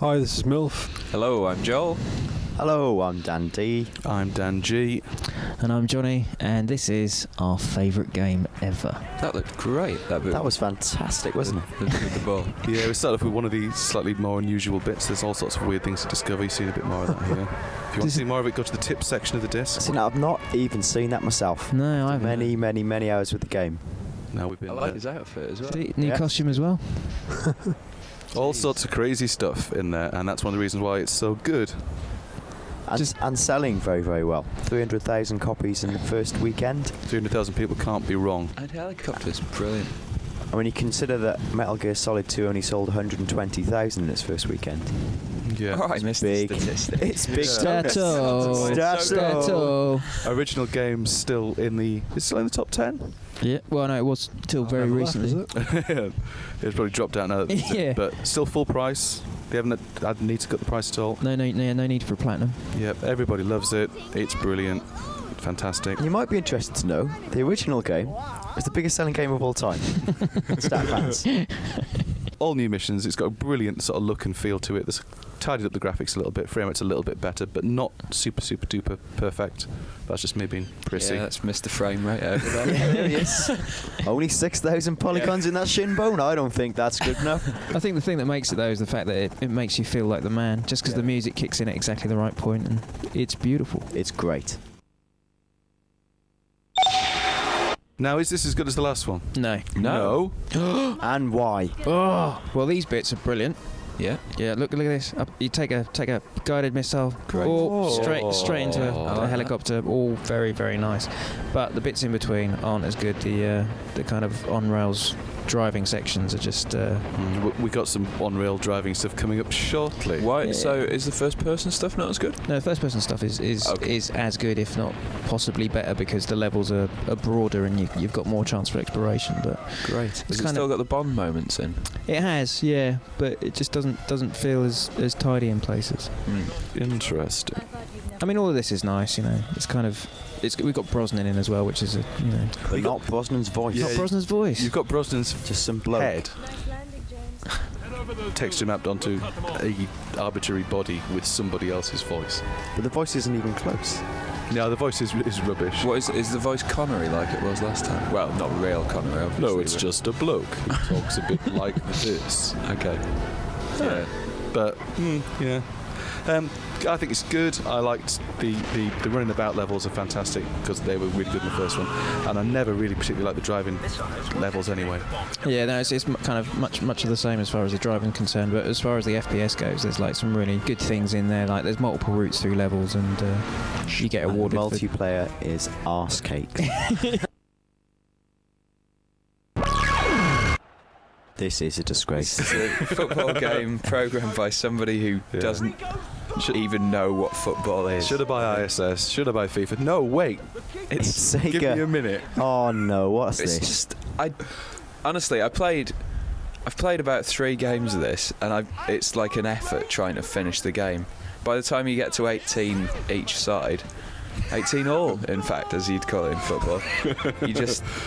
Hi, this is MILF. Hello, I'm Joel. Hello, I'm Dan D. I'm Dan G. And I'm Johnny, and this is our favourite game ever. That looked great. That was fantastic, wasn't it? The ball. Yeah, we started off with one of the slightly more unusual bits. There's all sorts of weird things to discover. You've seen a bit more of that here. If you want to see more of it, go to the tips section of the disc. See, now, I've not even seen that myself. No, I haven't. Many hours with the game. Now we've been I like his outfit as well. New costume as well. all sorts of crazy stuff in there, and that's one of the reasons why it's so good. And selling very, very well. 300,000 copies in the first weekend. 300,000 people can't be wrong. And helicopters, brilliant. And when you consider that Metal Gear Solid 2 only sold 120,000 in its first weekend. Yeah. Oh, I missed big. the statistic. It's big. Stato. Original game's still in the... It's still in the top 10? Yeah, well, no, it was till very recently. It's probably dropped out now. Yeah. But still full price. They haven't had need to cut the price at all. No need for platinum. Yep, everybody loves it. It's brilliant. Fantastic. You might be interested to know the original game is the biggest selling game of all time. Stat fans. All new missions. It's got a brilliant sort of look and feel to it. There's tidied up the graphics a little bit. Frame rate's a little bit better, but not super duper perfect. That's just me being prissy. Yeah, that's Mr. Frame Rate over there. There he is. Only 6,000 polygons in that shin bone. I don't think that's good enough. I think the thing that makes it, though, is the fact that it makes you feel like the man, just because the music kicks in at exactly the right point, and it's beautiful. It's great. Now, is this as good as the last one? No. No. And why? Oh, well, these bits are brilliant. Yeah. Yeah, look at this. You take a guided missile, Great. straight into a helicopter. All very, very nice. But the bits in between aren't as good. The kind of on rails driving sections are just. We got some on-rail driving stuff coming up shortly. Why? Yeah. So is the first-person stuff not as good? No, first-person stuff is as good, if not possibly better, because the levels are broader and you've got more chance for exploration. But Great. Has it still got the Bond moments in? it has, yeah, but it just doesn't feel as tidy in places. Interesting. I mean, all of this is nice, you know. It's kind of. We've got Brosnan in as well, which is But not Brosnan's voice. Yeah, not Brosnan's voice. You've got Brosnan's Just some bloke. head texture mapped onto a arbitrary body with somebody else's voice. But the voice isn't even close. No, the voice is rubbish. What is the voice Connery like it was last time? Well, not real Connery, obviously. No, it's just a bloke who talks a bit like this. Okay. Yeah. But yeah, I think it's good. I liked the running about levels are fantastic because they were really good in the first one, and I never really particularly liked the driving levels anyway. Yeah, no, it's kind of much of the same as far as the driving concerned, but as far as the FPS goes, there's like some really good things in there. Like there's multiple routes through levels, and you get awarded. Multiplayer is arse cake. This is a disgrace. It's a football game programmed by somebody who doesn't even know what football is. Should I buy ISS? Should I buy FIFA? No, wait. It's Sega. Give me a minute. Oh no, what's It's this? just honestly, I've played about 3 games of this, and it's like an effort trying to finish the game. By the time you get to 18 each side, 18 all, in fact, as you'd call it in football,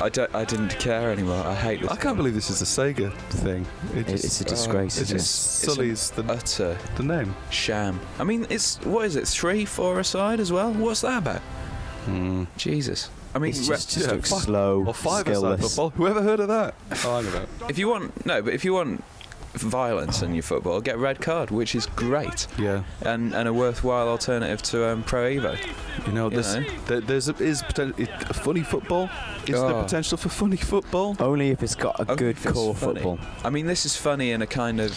I didn't care anymore. I hate this. I can't believe this is a Sega thing. It's a disgrace. It isn't just sullies the utter name. sham. I mean, what is it? 3-4 a side as well? What's that about? Jesus. I mean, It's just yeah, slow, or 5-a-side skillless. football. Whoever heard of that? Oh, hang about. if you want violence in your football, get red card, which is great. Yeah. And a worthwhile alternative to Pro Evo. You know, there's funny football. Is there potential for funny football? Only if it's got a good If it's core funny. football. I mean, this is funny in a kind of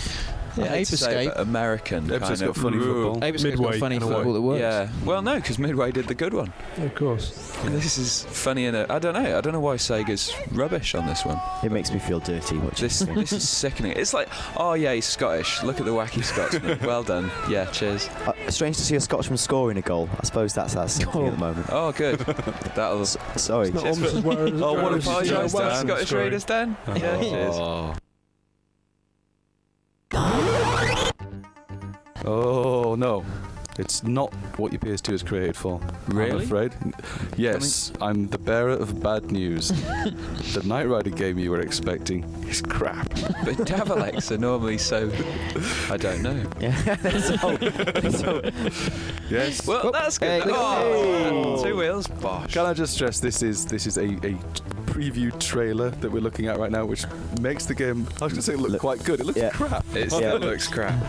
Ape Escape. American Ape kind Escape's of got funny football. Ape Escape's got Midway, funny in a way. football that works. Yeah. Well, no, because Midway did the good one. Yeah, of course. This is funny in a. I don't know why Sega's rubbish on this one. It makes me feel dirty watching This is sickening. It's like, oh yeah, he's Scottish. Look at the wacky Scotsman. Well done. Yeah, cheers. Strange to see a Scotsman scoring a goal. I suppose that's something at the moment. Oh, good. That'll. Sorry. It's not almost as well as Oh, what as apologise to our Welshman Scottish scoring. readers, Dan? Yeah, cheers. Oh no. It's not what your PS2 is created for. Really? I'm afraid. Yes, I'm the bearer of bad news. The Knight Rider game you were expecting is crap. But Davalex are normally so. I don't know. Yes. Well, that's good. Hey. Oh, 2 wheels. Bosh. Can I just stress this is a preview trailer that we're looking at right now, which makes the game, I was going to say, look quite good. It looks crap. It still looks crap.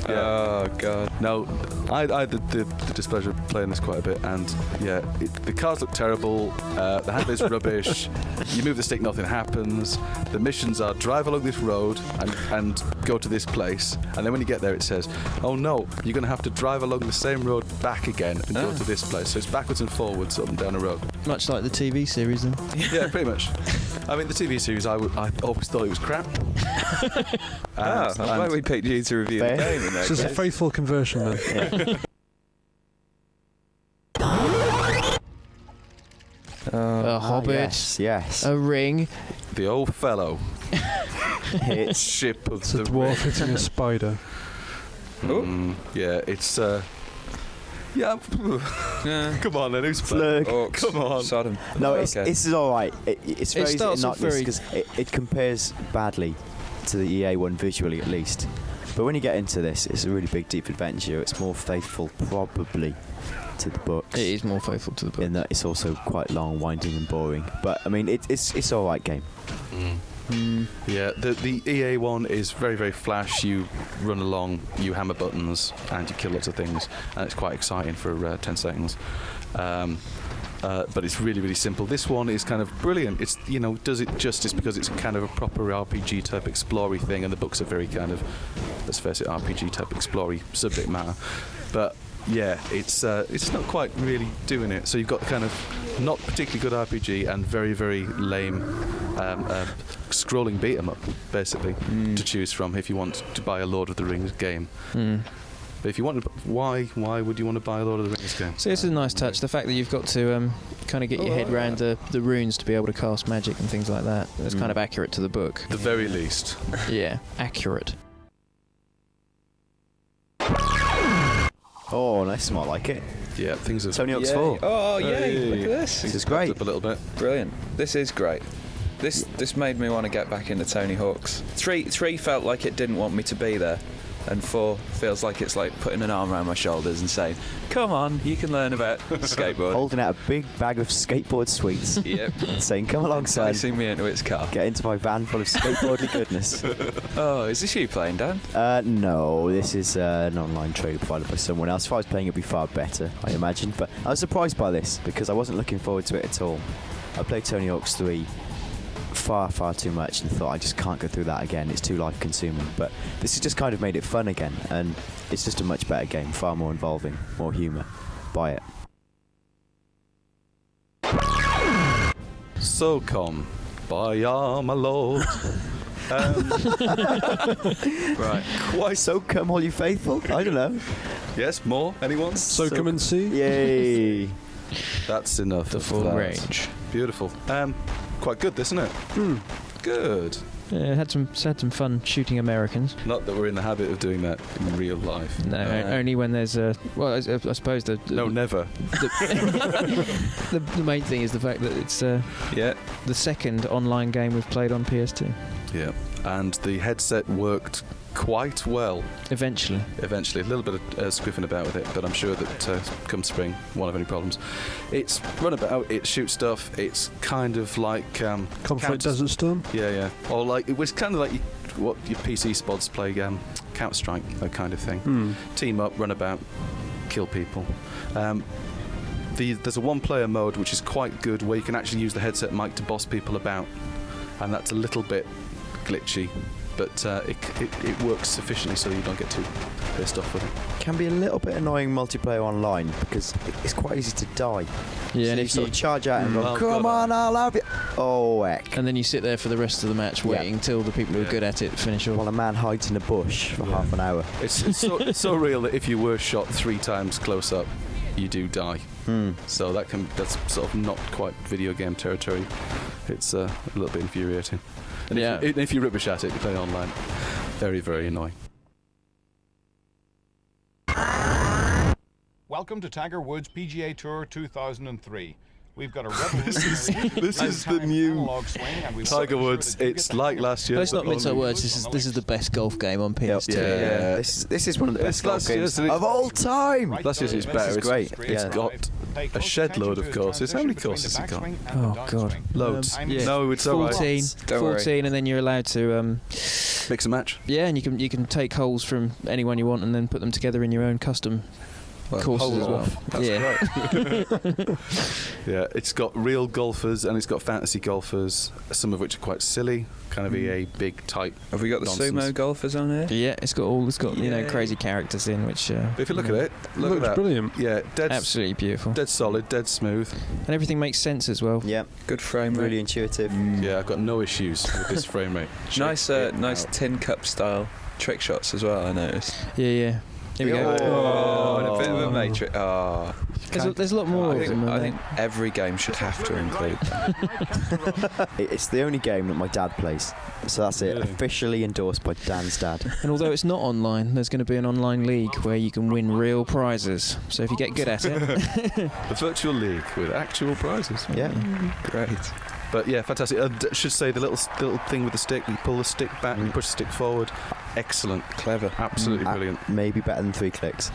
Yeah. Oh god. No, I had the displeasure of playing this quite a bit, and the cars look terrible. The handling's rubbish. You move the stick, nothing happens. The missions are drive along this road and go to this place, and then when you get there, it says, "Oh no, you're going to have to drive along the same road back again and go to this place." So it's backwards and forwards up and down a road. Much like the TV series, then. Yeah, pretty much. I mean, the TV series, I always thought it was crap. I'm glad we picked you to review the game. In This is a faithful conversion then. A hobbit, Yes. a ring. The old fellow. It's Ship of It's a the dwarf hitting a spider. Yeah, it's yeah. Come on, then, who's Flurg. Orcs. Come on. Sodom. No, Okay. this is all right. It's very starts off innocuous very- because it compares badly to the EA one visually, at least. But when you get into this, it's a really big, deep adventure. It's more faithful, probably, to the books. It is more faithful to the book. In that it's also quite long, winding, and boring. But I mean, it's all right game. Yeah, the EA one is very, very flash. You run along, you hammer buttons, and you kill lots of things, and it's quite exciting for 10 seconds. But it's really, really simple. This one is kind of brilliant. It's, does it justice because it's kind of a proper RPG type explory thing, and the books are very kind of, let's face it, RPG type explory subject matter. But yeah, it's not quite really doing it. So you've got kind of not particularly good RPG and very, very lame scrolling beat 'em up, basically, to choose from if you want to buy a Lord of the Rings game. But if you want to, why would you want to buy a Lord of the Rings game? So this is a nice touch. The fact that you've got to kind of get your head around the runes to be able to cast magic and things like that. That's kind of accurate to the book. The very least. Yeah, accurate. Oh, nice. I like it. Yeah, things are. Tony Hawk's Yay. 4. Oh, yay. Hey. Look at this. This is great. Up a little bit. Brilliant. This is great. This made me want to get back into Tony Hawk's. 3 felt like it didn't want me to be there, and 4 feels like it's like putting an arm around my shoulders and saying, "Come on, you can learn about skateboarding." Holding out a big bag of skateboard sweets. Yep. Saying, "Come along, son. Placing me into its car. Get into my van full of skateboardy goodness." Oh, is this you playing, Dan? No, this is an online trailer provided by someone else. If I was playing, it'd be far better, I imagine. But I was surprised by this because I wasn't looking forward to it at all. I played Tony Hawk's 3 far too much and thought I just can't go through that again. It's too life consuming. But this has just kind of made it fun again, and it's just a much better game, far more involving, more humour. Buy it. So come, by my lord. Right. Why so come all you faithful? I don't know. Yes, more? Anyone? So come and see. Yay. That's enough. The of full that. range. Beautiful. Quite good, isn't it? Good. Yeah, had some fun shooting Americans. Not that we're in the habit of doing that in real life. No, only when there's a. Well, I suppose the. No, never. The main thing is the fact that it's Yeah. the second online game we've played on PS2. Yeah. And the headset worked quite well. Eventually. A little bit of squiffing about with it, but I'm sure that come spring, won't have any problems. It's run about, it shoots stuff, it's kind of like Conflict Desert Storm. Yeah. Or like it was kind of like what your PC spods play, Counter-Strike, that kind of thing. Team up, run about, kill people. There's a one-player mode which is quite good, where you can actually use the headset mic to boss people about, and that's a little bit glitchy. But it works sufficiently so you don't get too pissed off with it. Can be a little bit annoying multiplayer online because it's quite easy to die. Yeah, so and you if sort you of charge out and go, Oh, "Come God. on, I'll have you." Oh, heck. and then you sit there for the rest of the match waiting till the people who are Yeah. good at it finish off. While a man hides in a bush for half an hour. It's so real that if you were shot 3 times close up, you do die. So that's sort of not quite video game territory. It's a little bit infuriating. And Yeah. if you rubbish at it, you play online. Very, very annoying. Welcome to Tiger Woods PGA Tour 2003. We've got a revolutionary This is the new analog swing, and we Tiger want to Woods. ensure that you It's get the like hang last year. Let's not mince our words. This is the best golf game on PS2. Yeah. This is one of the best golf last games year's, isn't it? of all time. Right Last year's is side better. This is It's great. It's Yeah. got Pay a close shed attention load to of the courses. How many transition courses has it between got? the backswing and Oh, the God. downswing. Loads. Yeah. No, it's all right. 14, Don't worry. 14, and then you're allowed to Mix and match. yeah, and you can take holes from anyone you want and then put them together in your own custom courses as well. That's Yeah. great. Yeah, it's got real golfers and it's got fantasy golfers, some of which are quite silly, kind of EA big type. Have we got the Nonsense. sumo golfers on here? Yeah, it's got crazy characters in which But if you look at it, look at Looks that. brilliant. Yeah, absolutely beautiful, dead solid, dead smooth. and everything makes sense as well. Yeah, Good frame rate. really intuitive. Yeah, I've got no issues with this frame rate. Nice, Check it nice out. tin cup style trick shots as well. I noticed. Yeah. Here we go. Oh, and a bit of a matrix. Oh, There's a lot more of them. I think every game should have to include that. It's the only game that my dad plays, so that's it. Really? Officially endorsed by Dan's dad. And although it's not online, there's going to be an online league where you can win real prizes. So if you get good at it, A virtual league with actual prizes. Yeah. Great. But yeah, fantastic. I should say the little thing with the stick. You pull the stick back, you push the stick forward. Excellent, Clever. absolutely brilliant. Maybe better than 3 clicks.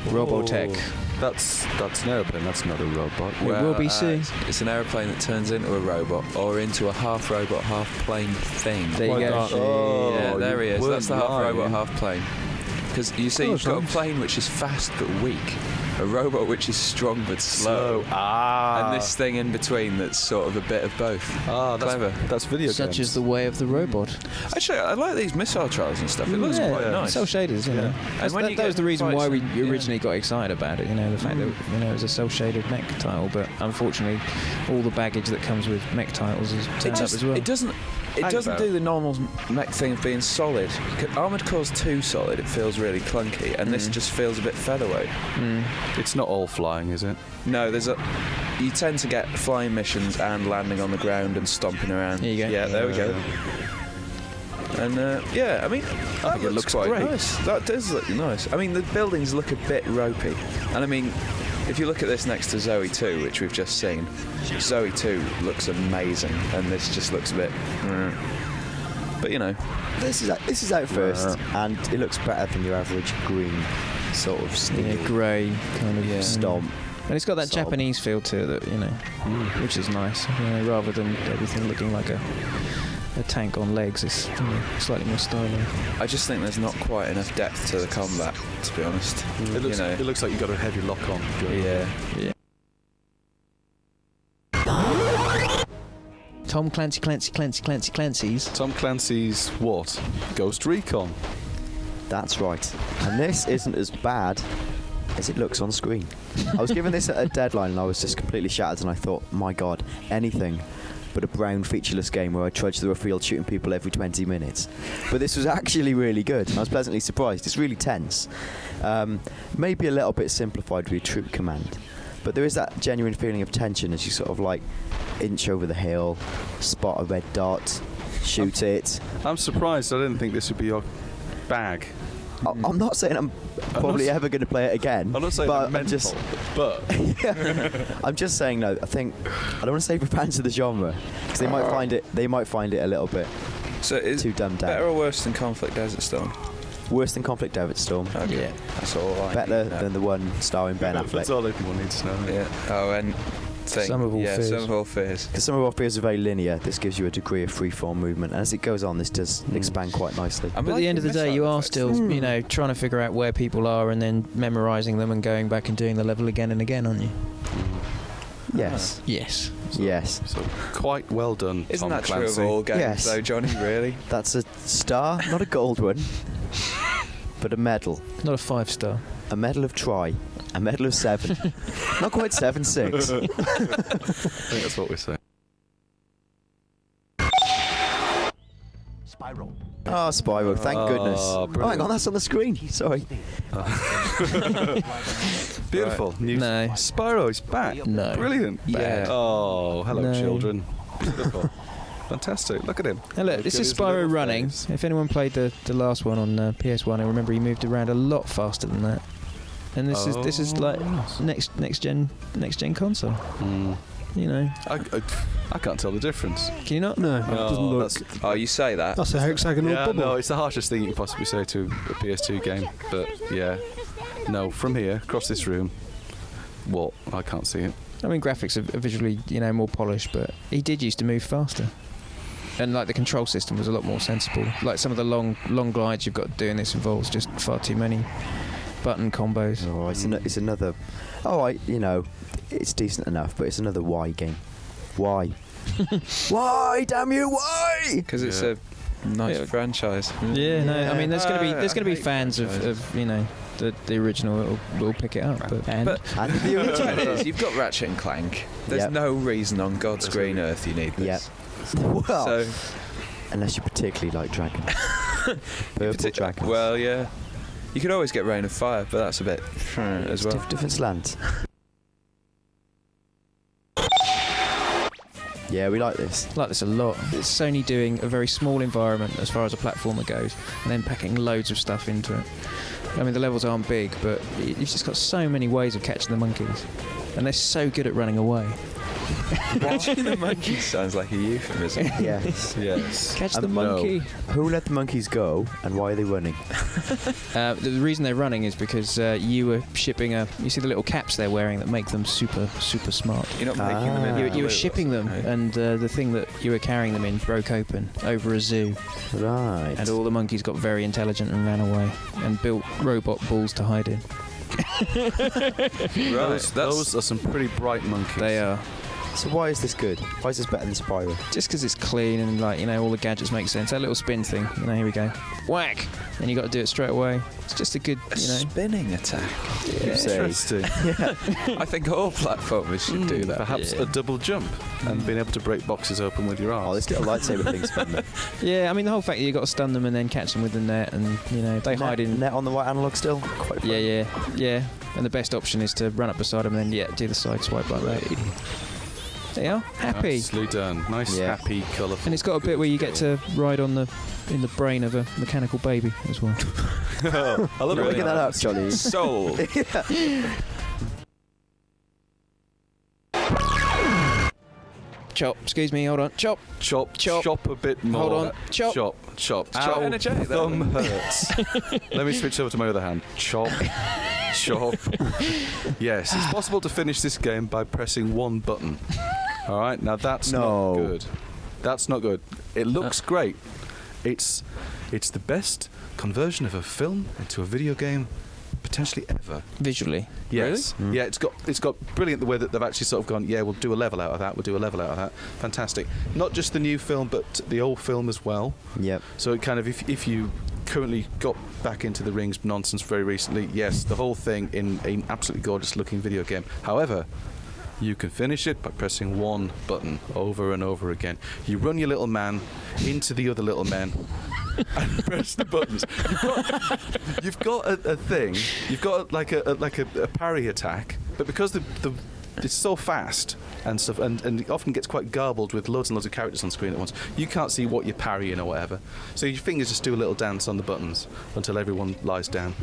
Robotech. That's an aeroplane. That's not a robot. It will be soon. It's an aeroplane that turns into a robot or into a half robot, half plane thing. There you go. Yeah, there he is. That's the half robot, half plane. Because you see, you've got a nice. plane which is fast but weak, a robot which is strong but slow, Ah. and this thing in between that's sort of a bit of both. Ah, that's Clever. That's video Such games. is the way of the robot. Actually, I like these missile trials and stuff. It looks quite nice. Cell shaders, you know. And when you That get was the reason why we fights and- originally got excited about it. You know, the fact that it was a cell shaded mech title, but unfortunately, all the baggage that comes with mech titles has turned up as well. It doesn't Hang about. do the normal mech thing of being solid. Armored Core's too solid. It feels really clunky, and this just feels a bit featherweight. It's not all flying, is it? No, you tend to get flying missions and landing on the ground and stomping around. There you go. Yeah, there we go. And yeah, I mean, I think it looks quite great. nice. That does look nice. I mean, the buildings look a bit ropey, and I mean, if you look at this next to Zoe 2, which we've just seen, Zoe 2 looks amazing, and this just looks a bit. But you know, This is out first, and it looks better than your average green sort of sneaky grey kind of stomp. And it's got that Sob. Japanese feel to it, that, you know, which is nice. You know, rather than everything looking like a tank on legs, it's slightly more stylish. I just think there's not quite enough depth to the combat, to be honest. It looks like you've got a heavy lock on. Yeah. Tom Clancy's. Tom Clancy's what? Ghost Recon. That's right. And this isn't as bad as it looks on screen. I was given this at a deadline and I was just completely shattered, and I thought, my God, anything but a brown featureless game where I trudge through a field shooting people every 20 minutes. But this was actually really good, and I was pleasantly surprised. It's really tense. Maybe a little bit simplified with your troop command, but there is that genuine feeling of tension as you sort of like inch over the hill, spot a red dot, shoot it. I'm surprised. I didn't think this would be your bag. I'm not saying I'm probably ever going to play it again. I'm not saying but I'm mental, but I'm just saying, no, I think I don't want to say for fans of the genre, because they might find it a little bit So is too dumbed down. better or worse than Conflict Desert Storm? Worse than Conflict Desert Storm. Okay. Yeah. That's all I Better need to know. than the one starring Ben that's Affleck. all everyone needs to know. Yeah. Oh, and thing. Some of All Fears. Some of All Fears. Because some of our fears are very linear. This gives you a degree of freeform movement, and as it goes on, this does expand quite nicely. I'm But at the end of the day, you are still, Hmm. you know, trying to figure out where people are and then memorising them and going back and doing the level again and again, aren't you? Yes. Yes. Yes. So quite well done, Isn't Tom that Clancy. true of all games, Yes. though, Johnny? Really? That's a star, not a gold one, but a medal. Not a 5-star. A medal of try. A medal of 7. Not quite 7, 6. I think that's what we're saying. Oh, Spyro, thank goodness. Oh, hang on, that's on the screen. Sorry. Beautiful. New No. Spyro is back. No. Brilliant. Yeah. Oh, hello, No. children. Beautiful. Fantastic. Look at him. Now look, this is Spyro running. If anyone played the last one on PS1, I remember he moved around a lot faster than that. And this is like next gen console. You know. I can't tell the difference. Can you not? No, it doesn't look. Oh, you say that? That's a hexagonal Yeah, bubble. no, it's the harshest thing you can possibly say to a PS2 game. But yeah, no, from here across this room, what? I can't see it. I mean, graphics are visually, more polished, but he did used to move faster. And like the control system was a lot more sensible. Like some of the long glides you've got to do in this involves just far too many button combos. Oh, it's another. Oh, it's decent enough, but it's another why game. Why? Why? Damn you! Why? Because it's a nice franchise. Yeah, no. I mean, there's gonna be fans of the original will pick it up. And the original. It is. You've got Ratchet and Clank. There's no reason on God's green earth you need this. Well, So, unless you particularly like Dragon. Purple Dragon. well, yeah. You could always get Rain of Fire, but that's a bit as well. Different slants. Yeah, we like this. I like this a lot. It's Sony doing a very small environment as far as a platformer goes, and then packing loads of stuff into it. I mean, the levels aren't big, but you've just got so many ways of catching the monkeys, and they're so good at running away. Catching the monkey sounds like a euphemism. Yes. Yes. Catch the monkey. Who let the monkeys go, and why are they running? The reason they're running is because you were shipping you see the little caps they're wearing that make them super smart. You're not making them in. You were shipping them, and the thing that you were carrying them in broke open over a zoo. Right. And all the monkeys got very intelligent and ran away and built robot balls to hide in. Right. Those are some pretty bright monkeys. They are. So why is this good? Why is this better than Spyro? Just because it's clean and all the gadgets make sense. That little spin thing, here we go. Whack! And you got to do it straight away. It's just a good, A spinning attack. Interesting. I think all platformers should do that. Perhaps a double jump and being able to break boxes open with your arms. Oh, this little lightsaber thing's fun. Though. Yeah, I mean the whole fact that you got to stun them and then catch them with the net, and they hide in. Net on the right analog still. Quite fun. Yeah. And the best option is to run up beside them and then do the side swipe like that. There you are. Happy. Nicely done. Nice, happy, colourful. And it's got a bit where you get to ride in the brain of a mechanical baby as well. I love it. Look at that up, Johnny. Soul. Chop. Excuse me. Hold on. Chop. Chop a bit more. Hold on. Chop. Ow, energetic, that thumb hurts. Let me switch over to my other hand. Chop. Yes, it's possible to finish this game by pressing one button. All right, now that's not good. That's not good. It looks great. It's the best conversion of a film into a video game potentially ever. Visually. Yes. Really? Yeah, it's got brilliant the way that they've actually sort of gone, we'll do a level out of that, Fantastic. Not just the new film, but the old film as well. Yep. So it kind of, if you currently got back into the rings nonsense very recently, yes, the whole thing in an absolutely gorgeous looking video game. However, you can finish it by pressing one button over and over again. You run your little man into the other little men and press the buttons. You've got a thing. You've got like a parry attack, but because it's so fast and stuff, and it often gets quite garbled with loads and loads of characters on screen at once. You can't see what you're parrying or whatever. So your fingers just do a little dance on the buttons until everyone lies down.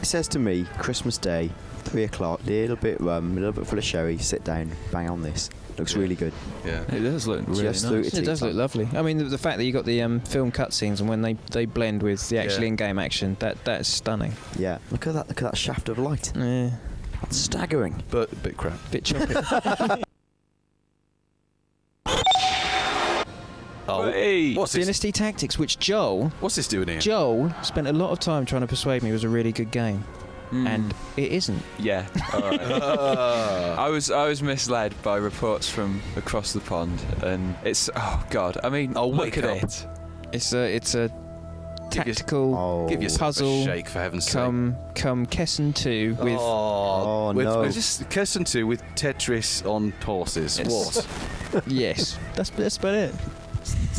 It says to me, Christmas Day, 3 o'clock, a little bit rum, a little bit full of sherry, sit down, bang on this. Looks really good. Yeah. It does look really nice. It does look lovely. I mean, the fact that you got the film cutscenes and when they blend with the actual in-game action, that's stunning. Yeah. Look at that shaft of light. Yeah. That's staggering. But a bit crap. Bit choppy. What's this? Dynasty Tactics, which Joel What's this doing here? spent a lot of time trying to persuade me was a really good game. And it isn't. Yeah. All right. I was misled by reports from across the pond, and it's I mean, look at it. It's a tactical Give yourself puzzle a shake, for heaven's sake. Come Kessen 2 with no. Just Kessen 2 with Tetris on horses. What? yes, that's about it.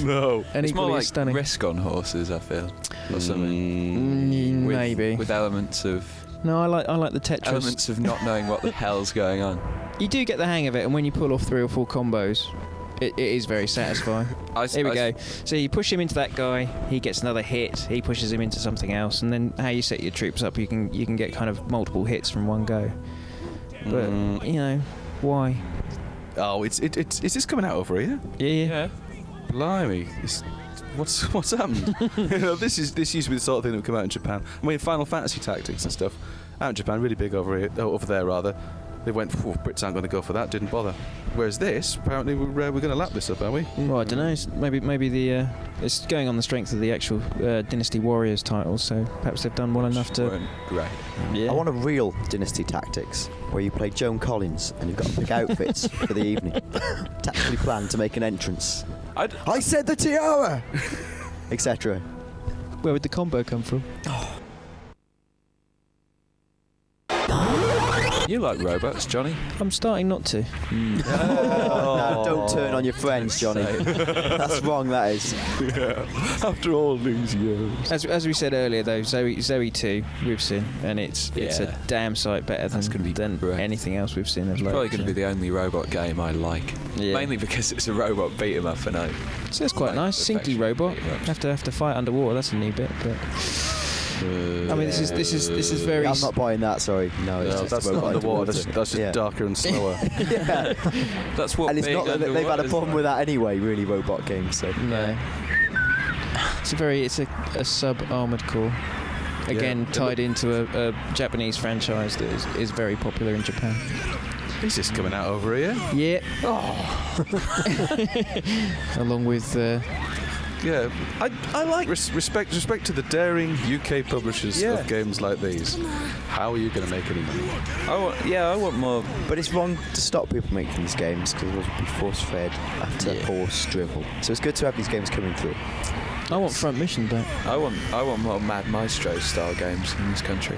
No. And It's more equally like stunning. Risk on horses, I feel, or something. Maybe with elements of no, I like the Tetris. elements of not knowing what the hell's going on. You do get the hang of it, and when you pull off 3 or 4 combos, It is very satisfying. Here we go. So you push him into that guy, he gets another hit, he pushes him into something else, and then how you set your troops up, you can get kind of multiple hits from one go. But you know, why? Oh, is this coming out over here? Yeah. Blimey, what's happened? This used to be the sort of thing that would come out in Japan. I mean, Final Fantasy Tactics and stuff out in Japan, really big over there rather. They went, Brits aren't going to go for that, didn't bother. Whereas this, apparently, we're going to lap this up, are we? Well, I don't know. Maybe it's going on the strength of the actual Dynasty Warriors titles, so perhaps they've done well enough to. Great. Yeah. I want a real Dynasty Tactics where you play Joan Collins and you've got to pick outfits for the evening. Tactically planned to make an entrance. I said the tiara, etc. Where would the combo come from? You like robots, Johnny? I'm starting not to. No, don't turn on your friends, Johnny. That's wrong, that is. Yeah. After all these years. As we said earlier, though, Zoe 2 we've seen, and it's a damn sight better than anything else we've seen of It's late. probably going to be the only robot game I like. Yeah. Mainly because it's a robot beat 'em up, and So it's quite nice. Sinky robot. Have to fight underwater. That's a new bit, but. I mean, this is very. I'm not buying that. Sorry, no. That's not underwater. That's just darker and slower. Yeah. That's what. And it's not that they've had a problem with that anyway. Really, robot games. So. No. It's a sub-armored core. Again, tied into a Japanese franchise that is very popular in Japan. Is this coming out over here? Yeah. Along with. Yeah, I like respect to the daring UK publishers of games like these. How are you going to make any money? I want more. But it's wrong to stop people making these games because it will be force-fed after horse drivel. So it's good to have these games coming through. I want Front Mission back. I want more Mad Maestro style games in this country.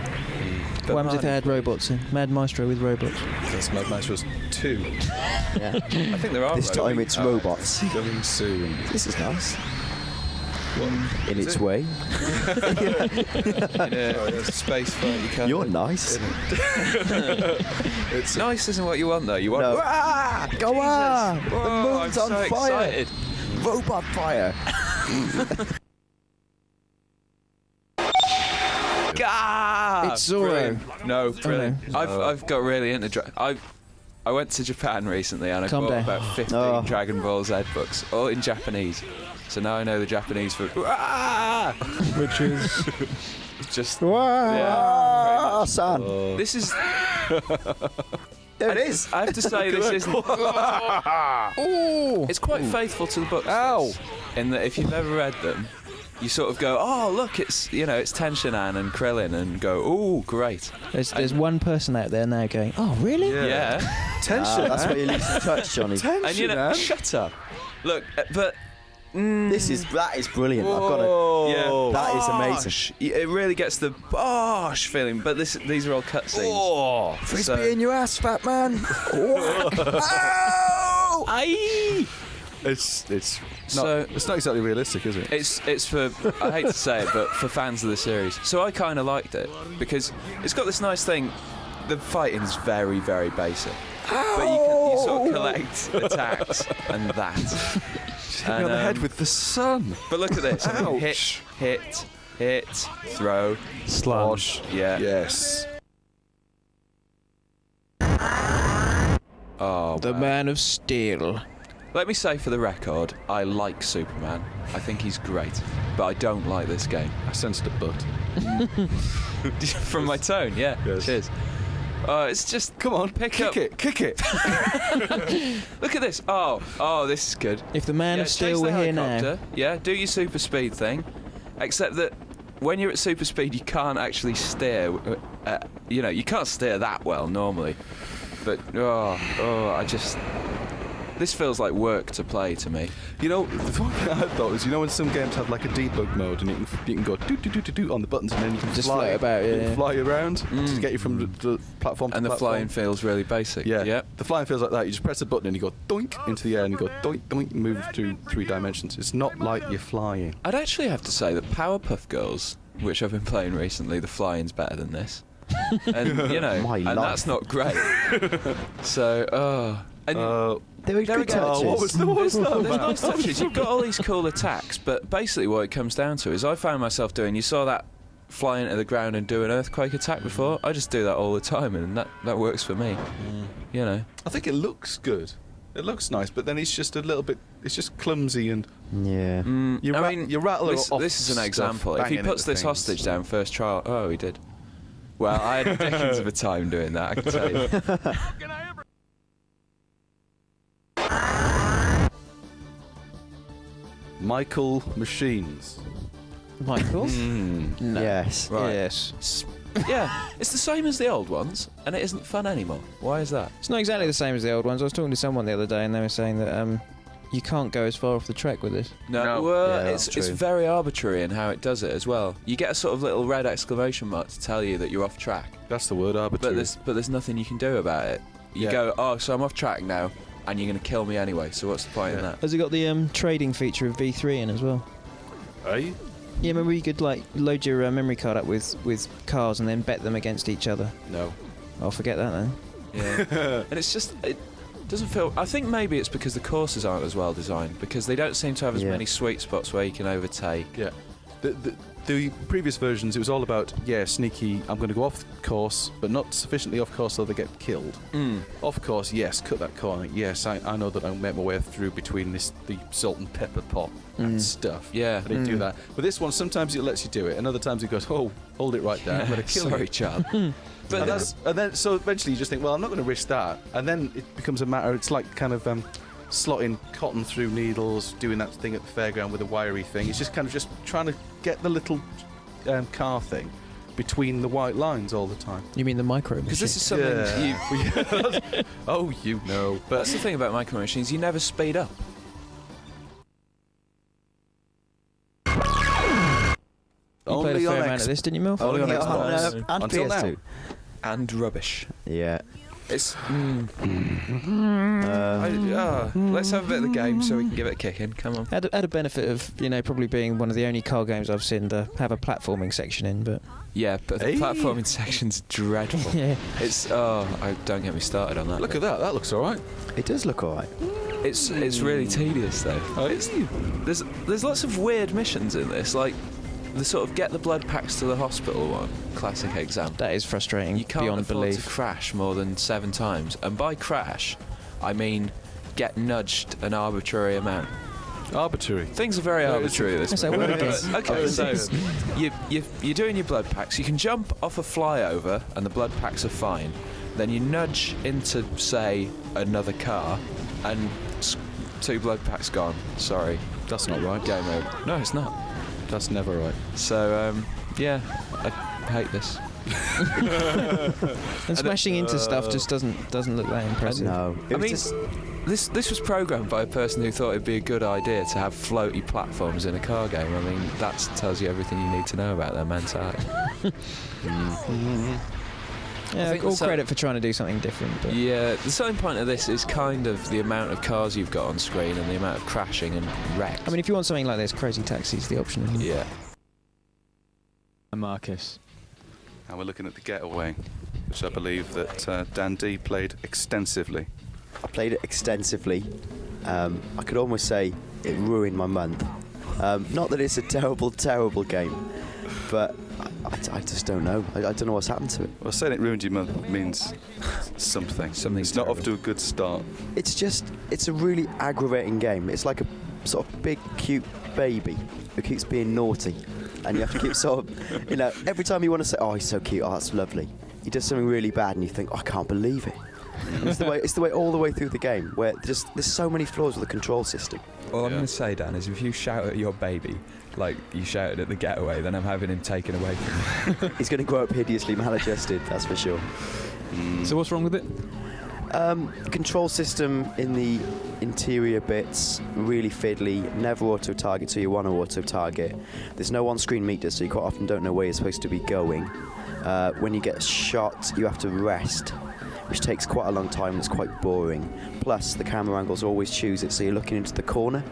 What happens if they had robots in? Mad Maestro with robots. That's Mad Maestro's 2. Yeah. I think there are. This time it's robots. Coming soon. This is nice. In its way. Space fight, you can't. You're nice. It's nice isn't what you want though. You want. No. Wah! Go on! The Whoa, moon's I'm on so fire! excited. Robot fire! It's Zorro. No, brilliant. Oh, no. I've got really into. I went to Japan recently and I Calm bought down. about 15 Dragon Ball Z books, all in Japanese. So now I know the Japanese for Which is just Wow, son. This is. There it is. I have to say this isn't. It's quite faithful to the books. Ow. In that if you've ever read them, you sort of go, oh look, it's Tenshinhan and Krillin, and go, oh great. There's one person out there now going, oh really? Yeah. Tension. That's where you lose the touch, Johnny. And shut up. Look, but. That is brilliant. I've got to. Yeah. That is amazing. Bosh. It really gets the bosh feeling, but these are all cutscenes. Oh, frisbee in your ass, fat man. Ow! Aye. It's So- not exactly realistic, is it? It's for, I hate to say it, but for fans of the series. So I kind of liked it because it's got this nice thing. The fighting's very, very basic, but you sort of collect attacks and that. Hit me on the head with the sun. But look at this. Ouch. Hit, throw, slash. Yeah. Yes. Oh, The wow. Man of Steel. Let me say for the record, I like Superman. I think he's great, but I don't like this game. I sensed a butt. From my tone, yeah. Yes. Cheers. It's just Come on, pick kick up. it, kick it. Look at this. Oh, this is good. If the Man of chase Steel the were here now. helicopter. Yeah, do your super speed thing. Except that when you're at super speed, you can't actually steer. You can't steer that well normally. But this feels like work to play to me. You know, the one thing I thought was, when some games have like a debug mode and you can go do on the buttons and then you can Just fly float about, you can yeah. fly around to get you from the platform to And the platform. flying feels really basic. Yeah. Yep. The flying feels like that. You just press a button and you go doink into the air and you go doink doink and move through 3 dimensions. It's not like you're flying. I'd actually have to say that Powerpuff Girls, which I've been playing recently, the flying's better than this. And My life. that's not great. So, There were good touches. what was that There's about? nice touches. You've got all these cool attacks, but basically what it comes down to is I found myself doing. You saw that fly into the ground and do an earthquake attack before. I just do that all the time, and that works for me. You know. I think it looks good. It looks nice, but then it's just a little bit. It's just clumsy and. Yeah. You rattle this, off this is an stuff, example. If he banging puts into this things. hostage down first trial, oh, he did. Well, I had dickens of a time doing that, I can tell you. Michael Machines. Michael? No. Yes. Right. Yes. Yeah, it's the same as the old ones, and it isn't fun anymore. Why is that? It's not exactly the same as the old ones. I was talking to someone the other day, and they were saying that you can't go as far off the track with this. No. Well, Yeah, it's that's true. very arbitrary in how it does it as well. You get a sort of little red exclamation mark to tell you that you're off track, That's the word, but arbitrary. there's nothing you can do about it. You Yeah. go, oh, so I'm off track now, and you're going to kill me anyway. So what's the point in that? Has it got the trading feature of V3 in as well? Eh? Yeah, remember you could like load your memory card up with cars and then bet them against each other. No. I'll forget that then. Yeah, and it's just it doesn't feel. I think maybe it's because the courses aren't as well designed because they don't seem to have as Yeah. many sweet spots where you can overtake. Yeah. The previous versions, it was all about, sneaky, I'm going to go off course, but not sufficiently off course so they get killed. Off course, yes, cut that corner. Yes, I know that I'll make my way through between the salt and pepper pot and stuff. Yeah. I didn't do that. But this one, sometimes it lets you do it, and other times it goes, oh, hold it right there, I'm going to kill Sorry, you. chap. But so eventually you just think, well, I'm not going to risk that. And then it becomes a matter, it's like kind of slotting cotton through needles, doing that thing at the fairground with a wiry thing. It's just kind of just trying to get the little car thing between the white lines all the time. You mean the micro machine? Because this is something you. Oh, you know. But that's the thing about micro machines. You never speed up. You played a Only fair on amount of this, didn't you, Milf? Only on Yeah, Xbox. and Until PS2. now. And rubbish. Yeah. It's. Let's have a bit of the game so we can give it a kick in. Come on. Had a benefit of probably being one of the only car games I've seen to have a platforming section in, but Yeah, but the Hey. platforming section's dreadful. yeah. It's don't get me started on that. Look at that. That looks all right. It does look alright. It's really tedious though. There's lots of weird missions in this, like the sort of get the blood packs to the hospital one, classic example. That is frustrating You can't beyond afford belief. to crash more than 7 times, and by crash, I mean get nudged an arbitrary amount. Arbitrary. Things are very arbitrary this That's a month. word again. Okay, so you're doing your blood packs. You can jump off a flyover, and the blood packs are fine. Then you nudge into, say, another car, and 2 blood packs gone. Sorry, That's not right. game over. No, it's not. That's never right. So I hate this. And smashing into stuff just doesn't look that impressive. No. I mean, this was programmed by a person who thought it'd be a good idea to have floaty platforms in a car game. I mean, that tells you everything you need to know about their mentality. Yeah, think all so- credit for trying to do something different. But Yeah, the selling point of this is kind of the amount of cars you've got on screen and the amount of crashing and wrecks. I mean, if you want something like this, Crazy Taxi's the option. Isn't it? yeah. Marcus. And we're looking at the Getaway, which I believe that Dan D played extensively. I played it extensively. I could almost say it ruined my month. Not that it's a terrible, terrible game, but I just don't know. I don't know what's happened to it. Well, saying it ruined your month means something. Something It's not off to terrible. a good start. It's a really aggravating game. It's like a sort of big, cute baby who keeps being naughty. And you have to keep sort of, every time you want to say, oh, he's so cute, oh, that's lovely. He does something really bad and you think, oh, I can't believe it. And it's the way all the way through the game, where there's so many flaws with the control system. All I'm Yeah. going to say, Dan, is if you shout at your baby like you shouted at the Getaway, then I'm having him taken away from you. He's going to grow up hideously maladjusted, that's for sure. So what's wrong with it? Control system in the interior bits, really fiddly, never auto-target, so you want to auto-target. There's no on-screen meter, so you quite often don't know where you're supposed to be going. When you get shot, you have to rest, which takes quite a long time and it's quite boring. Plus, the camera angles always choose it, so you're looking into the corner.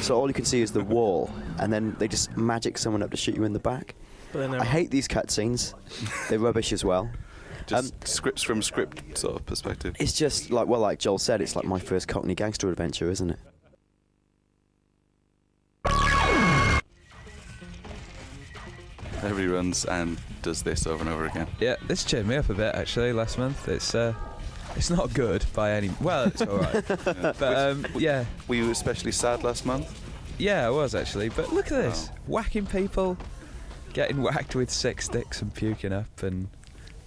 So all you can see is the wall, and then they just magic someone up to shoot you in the back. I hate these cutscenes. They're rubbish as well. Just scripts from script sort of perspective. It's just like Joel said, it's like my first Cockney gangster adventure, isn't it? Everybody runs and does this over and over again. Yeah, this cheered me up a bit actually last month. It's not good by any. Well, it's all right. But yeah. Were you especially sad last month? Yeah, I was actually. But look at this, whacking people, getting whacked with 6 sticks and puking up, and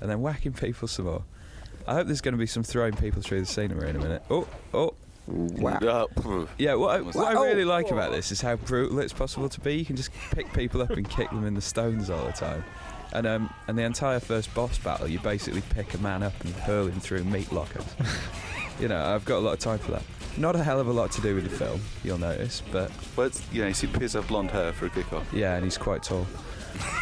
then whacking people some more. I hope there's going to be some throwing people through the scenery in a minute. Oh. Wow. Yeah, what I really like about this is how brutal it's possible to be. You can just pick people up and kick them in the stones all the time. And the entire first boss battle, you basically pick a man up and hurl him through meat lockers. You know, I've got a lot of time for that. Not a hell of a lot to do with the film, you'll notice, but... Well, you see, Piers have blonde hair for a kick-off. Yeah, and he's quite tall.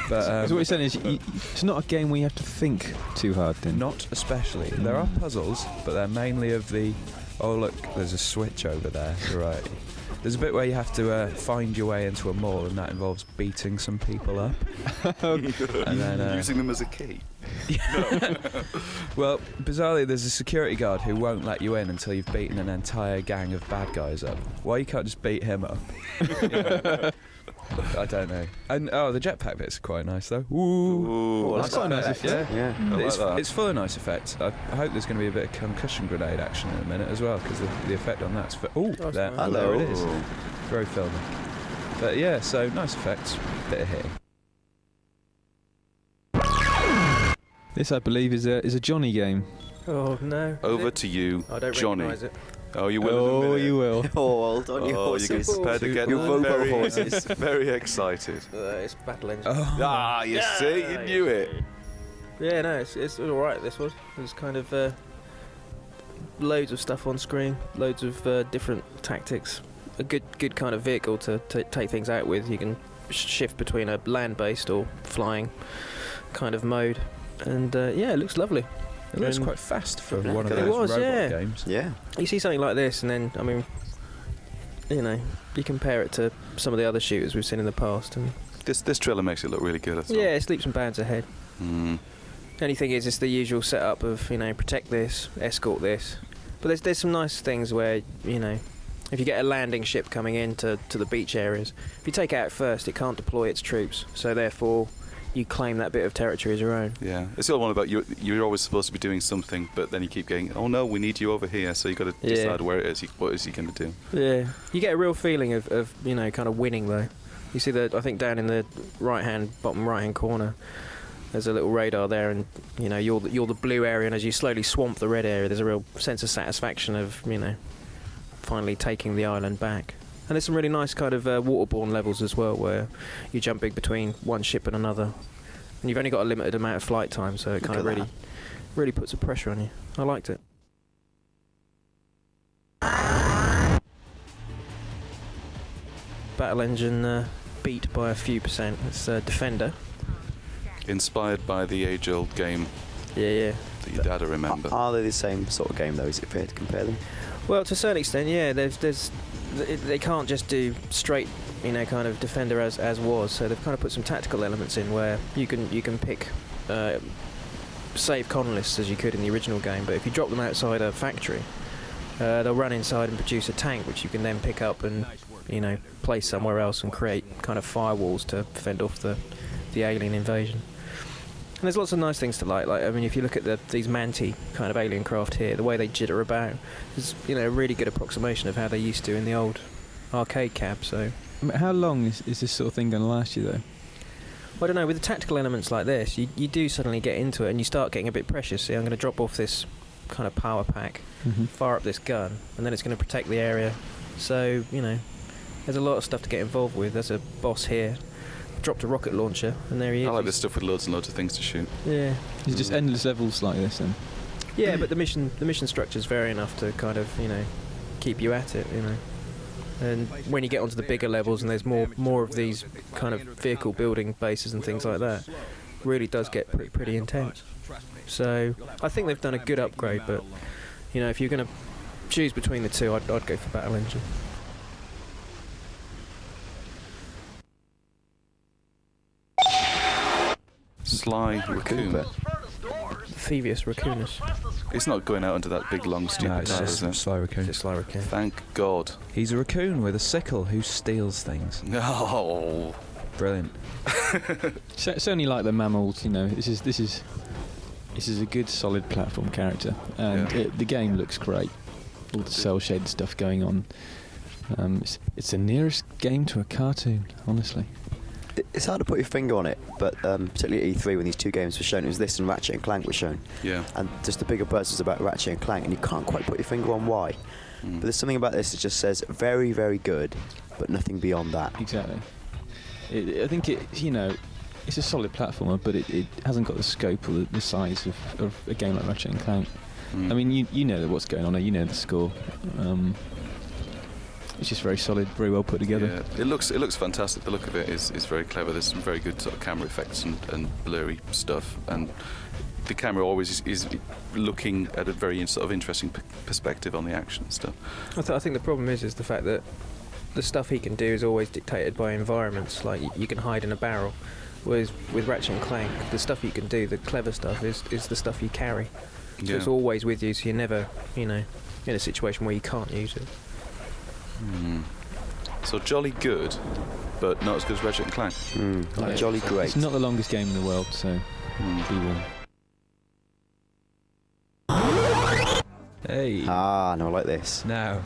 But so what you're saying is it's not a game where you have to think too hard then? Not especially. There are puzzles, but they're mainly of the... Oh, look, there's a switch over there. Right. There's a bit where you have to find your way into a mall, and that involves beating some people up. And then, using them as a key. Well, bizarrely, there's a security guard who won't let you in until you've beaten an entire gang of bad guys up. Why you can't just beat him up? I don't know. And the jetpack bits are quite nice though. Ooh, that's quite a nice effect. Yeah. It's full of nice effects. I hope there's going to be a bit of concussion grenade action in a minute as well, because the effect on that's there it is. Very filmy. But yeah, so nice effects, bit of hitting. This, I believe, is a Johnny game. Oh no. Over to you, I don't Johnny. recognise it. Oh, you will. Oh, you will. Hold on your horses. You get prepared to get Your Volvo very, horses. very excited. It's Battle Engine. Oh. You see, you knew it. Yeah, no, it's all right. This was. There's kind of loads of stuff on screen, loads of different tactics. A good kind of vehicle to take things out with. You can shift between a land-based or flying kind of mode, and yeah, it looks lovely. It looks quite fast for one of It those was, robot yeah. games. Yeah. You see something like this, and then I mean, you know, you compare it to some of the other shooters we've seen in the past, and This trailer makes it look really good. I thought. yeah, it's leaps and bounds ahead. Mm. Only thing is, it's the usual setup of, you know, protect this, escort this. But there's some nice things where, you know, if you get a landing ship coming in to the beach areas, if you take it out first, it can't deploy its troops. So therefore, you claim that bit of territory as your own. Yeah, it's the other one about you're always supposed to be doing something, but then you keep getting, oh no, we need you over here, so you've got to decide where it is. What is he going to do? Yeah, you get a real feeling of you know, kind of winning though. You see I think down in the bottom right hand corner, there's a little radar there, and you know, you're the blue area, and as you slowly swamp the red area, there's a real sense of satisfaction of, you know, finally taking the island back. And there's some really nice kind of waterborne levels as well, where you're jumping between one ship and another, and you've only got a limited amount of flight time, so it kind of really puts a pressure on you. I liked it. Battle Engine beat by a few percent. It's Defender. Inspired by the age-old game Yeah. that your dad will remember. Are they the same sort of game though? Is it fair to compare them? Well, to a certain extent, yeah. They can't just do straight, you know, kind of Defender as was. So they've kind of put some tactical elements in where you can pick save colonists as you could in the original game, but if you drop them outside a factory, they'll run inside and produce a tank, which you can then pick up and, you know, place somewhere else and create kind of firewalls to fend off the alien invasion. And there's lots of nice things to like. I mean, if you look at these Manti kind of alien craft here, the way they jitter about is, you know, a really good approximation of how they used to in the old arcade cab. So, I mean, how long is this sort of thing going to last you, though? I don't know. With the tactical elements like this, you do suddenly get into it, and you start getting a bit precious. See, I'm going to drop off this kind of power pack, fire up this gun, and then it's going to protect the area. So, you know, there's a lot of stuff to get involved with. There's a boss here. Dropped a rocket launcher, and there he is. I like this stuff with loads and loads of things to shoot. Yeah. Is it just endless levels like this then? Yeah, but the mission structure's vary enough to kind of, you know, keep you at it, you know. And when you get onto the bigger levels and there's more of these kind of vehicle building bases and things like that, really does get pretty intense. So I think they've done a good upgrade, but, you know, if you're going to choose between the two, I'd go for Battle Engine. Sly Raccoon. Thievius Raccoonus. It's not going out under that big long No, stupid it's title, just is it? Sly Raccoon. Just Sly Raccoon. Thank God. He's a raccoon with a sickle who steals things. No. Brilliant. It's only like the mammals, you know. This is a good, solid platform character, and the game looks great. All the cell shaded stuff going on. It's the nearest game to a cartoon, honestly. It's hard to put your finger on it, but particularly at E3 when these two games were shown, it was this and Ratchet and Clank were shown. Yeah. And just the bigger buzz was about Ratchet and Clank, and you can't quite put your finger on why. But there's something about this that just says very, very good, but nothing beyond that. Exactly. I think it's a solid platformer, but it hasn't got the scope or the size of a game like Ratchet and Clank. I mean, you know what's going on there, you know the score. It's just very solid, very well put together. Yeah, it looks fantastic. The look of it is very clever. There's some very good sort of camera effects and blurry stuff, and the camera always is looking at a very sort of interesting perspective on the action and stuff. I think the problem is the fact that the stuff he can do is always dictated by environments. Like you can hide in a barrel, whereas with Ratchet and Clank, the stuff you can do, the clever stuff, is the stuff you carry. So it's always with you, so you're never, in a situation where you can't use it. So jolly good, but not as good as Ratchet and Clank. Like jolly great. It's not the longest game in the world, so he won. Hey. Ah, no, I like this. Now.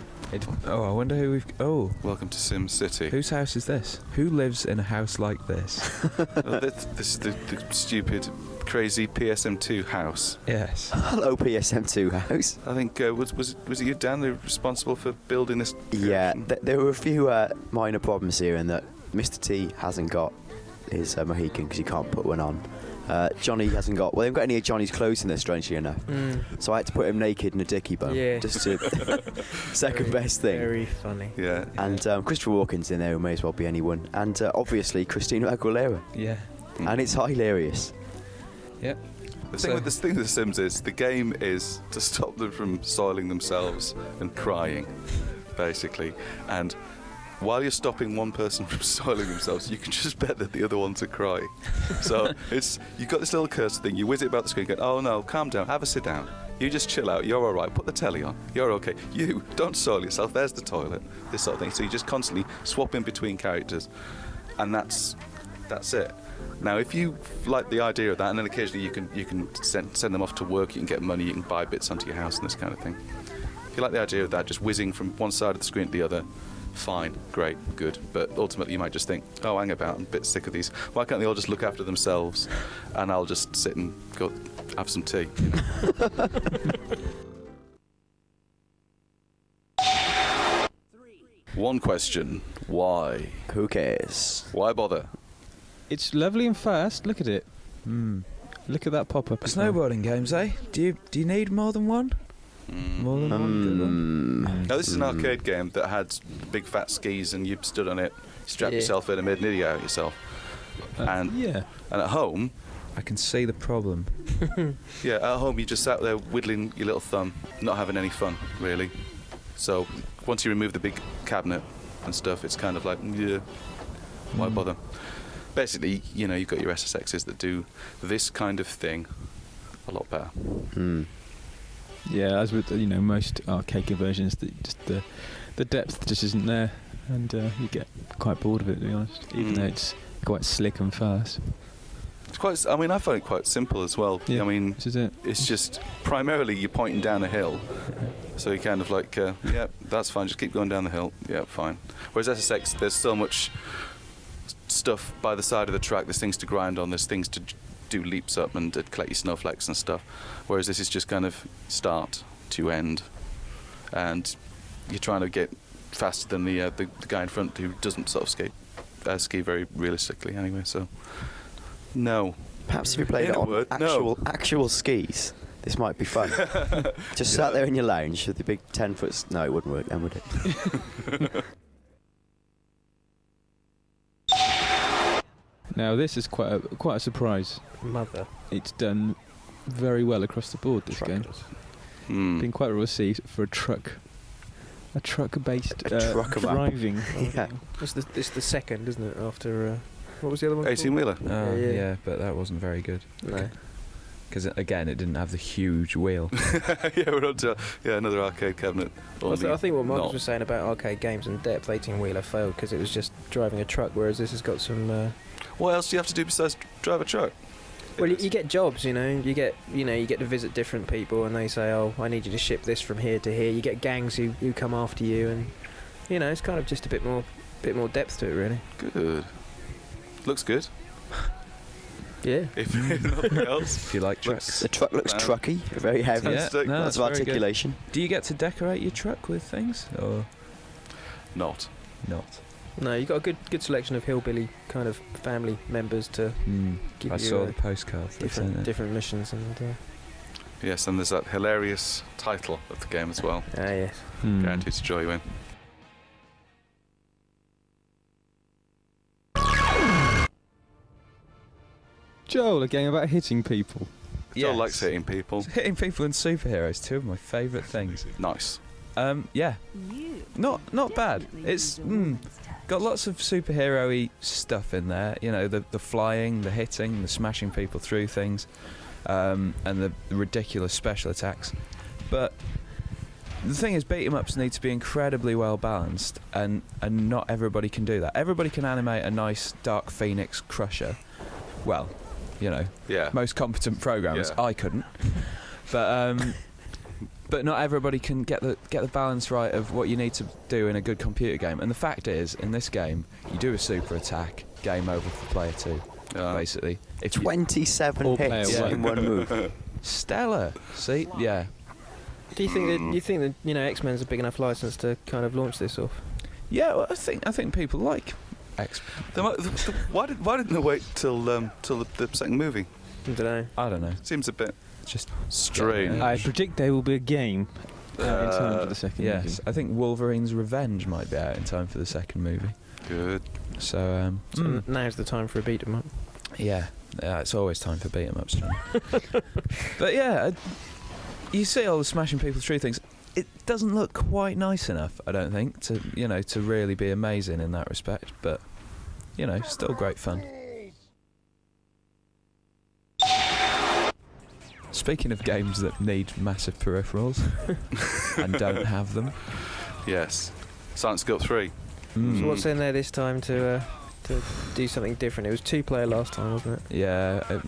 I wonder who we've... Oh. Welcome to Sim City. Whose house is this? Who lives in a house like this? This is the stupid, crazy PSM2 house. Yes. Hello, PSM2 house. I think was it you, Dan, that responsible for building this? Yeah, there were a few minor problems here in that Mr. T hasn't got his Mohican because he can't put one on. Johnny hasn't got... Well, they haven't got any of Johnny's clothes in there, strangely enough. So I had to put him naked in a dicky bow. Yeah. Just to... second best thing. Very funny. Yeah. And Christopher Walken's in there, who may as well be anyone. And obviously, Christina Aguilera. Yeah. And it's hilarious. Yep. The thing with The Sims is the game is to stop them from soiling themselves and crying, basically. And while you're stopping one person from soiling themselves, you can just bet that the other ones are crying. So you've got this little cursor thing. You whiz it about the screen, going, "Oh no, calm down, have a sit down. You just chill out. You're all right. Put the telly on. You're okay. You don't soil yourself. There's the toilet." This sort of thing. So you just constantly swap in between characters, and that's it. Now, if you like the idea of that, and then occasionally you can send them off to work, you can get money, you can buy bits onto your house and this kind of thing. If you like the idea of that, just whizzing from one side of the screen to the other, fine, great, good. But ultimately, you might just think, "Oh, hang about, I'm a bit sick of these. Why can't they all just look after themselves, and I'll just sit and go have some tea?" One question: why? Who cares? Why bother? It's lovely and fast. Look at it. Look at that pop-up. as well. Snowboarding games, eh? Do you need more than one? More than one good one? Now, this is an arcade game that had big fat skis, and you stood on it, strapped yourself in, and made an idiot out of yourself. And at home, I can see the problem. at home you just sat there whittling your little thumb, not having any fun, really. So once you remove the big cabinet and stuff, it's kind of like, why bother? Basically, you've got your SSXs that do this kind of thing a lot better. Yeah, as with most arcade conversions, the depth just isn't there, and you get quite bored of it, to be honest. Even though it's quite slick and fast. It's quite. I mean, I find it quite simple as well. Yeah, I mean, this is it. It's just primarily you're pointing down a hill, so you kind of like, that's fine. Just keep going down the hill. Yeah, fine. Whereas SSX, there's so much stuff by the side of the track. There's things to grind on. There's things to do leaps up and to collect your snowflakes and stuff. Whereas this is just kind of start to end, and you're trying to get faster than the guy in front who doesn't sort of ski very realistically anyway. So no. Perhaps if you played it on actual skis, this might be fun. Just sat there in your lounge with the big 10-foot... No, it wouldn't work then, would it? Now this is quite a surprise. Mother. It's done very well across the board, this game. Been quite well received for a truck-based driving. Yeah. It's the second, isn't it? After what was the other one? 18-wheeler. Yeah, but that wasn't very good. No. because again, it didn't have the huge wheel. Yeah, we're on to another arcade cabinet. I think what Marcus not. was saying about arcade games and depth, 18-wheeler failed because it was just driving a truck, whereas this has got some. What else do you have to do besides drive a truck? Well, you get jobs, you get to visit different people, and they say, "Oh, I need you to ship this from here to here." You get gangs who come after you, and it's kind of just a bit more depth to it, really. Good. Looks good. Yeah. If nothing else. If you like trucks. The truck looks trucky, very heavy. Yeah, no, Lots that's of very good. articulation. Do you get to decorate your truck with things, or Not. not? No, you got a good selection of hillbilly kind of family members to give I you saw the postcards. they sent it. different missions, and Yes, and there's that hilarious title of the game as well. yes. Guaranteed to draw you in. Joel, a game about hitting people. Joel likes hitting people. Hitting people and superheroes, two of my favourite things. Nice. Yeah, not bad. It's got lots of superhero-y stuff in there. The flying, the hitting, the smashing people through things, and the ridiculous special attacks. But the thing is, beat 'em ups need to be incredibly well balanced, and not everybody can do that. Everybody can animate a nice Dark Phoenix crusher. Well, Yeah. most competent programmers. Yeah. I couldn't, but not everybody can get the balance right of what you need to do in a good computer game. And the fact is, in this game, you do a super attack, game over for player 2, basically. If 27 All hits player in one move. stellar. See, yeah. Do you think that X-Men's a big enough license to kind of launch this off? Yeah, well, I think people like X. Why didn't they wait till the second movie? I don't know. Seems a bit Just strange. I predict there will be a game in time for the second yes. movie. I think Wolverine's Revenge might be out in time for the second movie. Good. So, Now's the time for a beat 'em up. yeah, it's always time for beat 'em ups, John. But yeah, you see all the smashing people through things. It doesn't look quite nice enough, I don't think, to really be amazing in that respect. But still great fun. Speaking of games that need massive peripherals and don't have them, Yes. Silent Scope 3. So what's in there this time to do something different? It was 2-player last time, wasn't it? Yeah.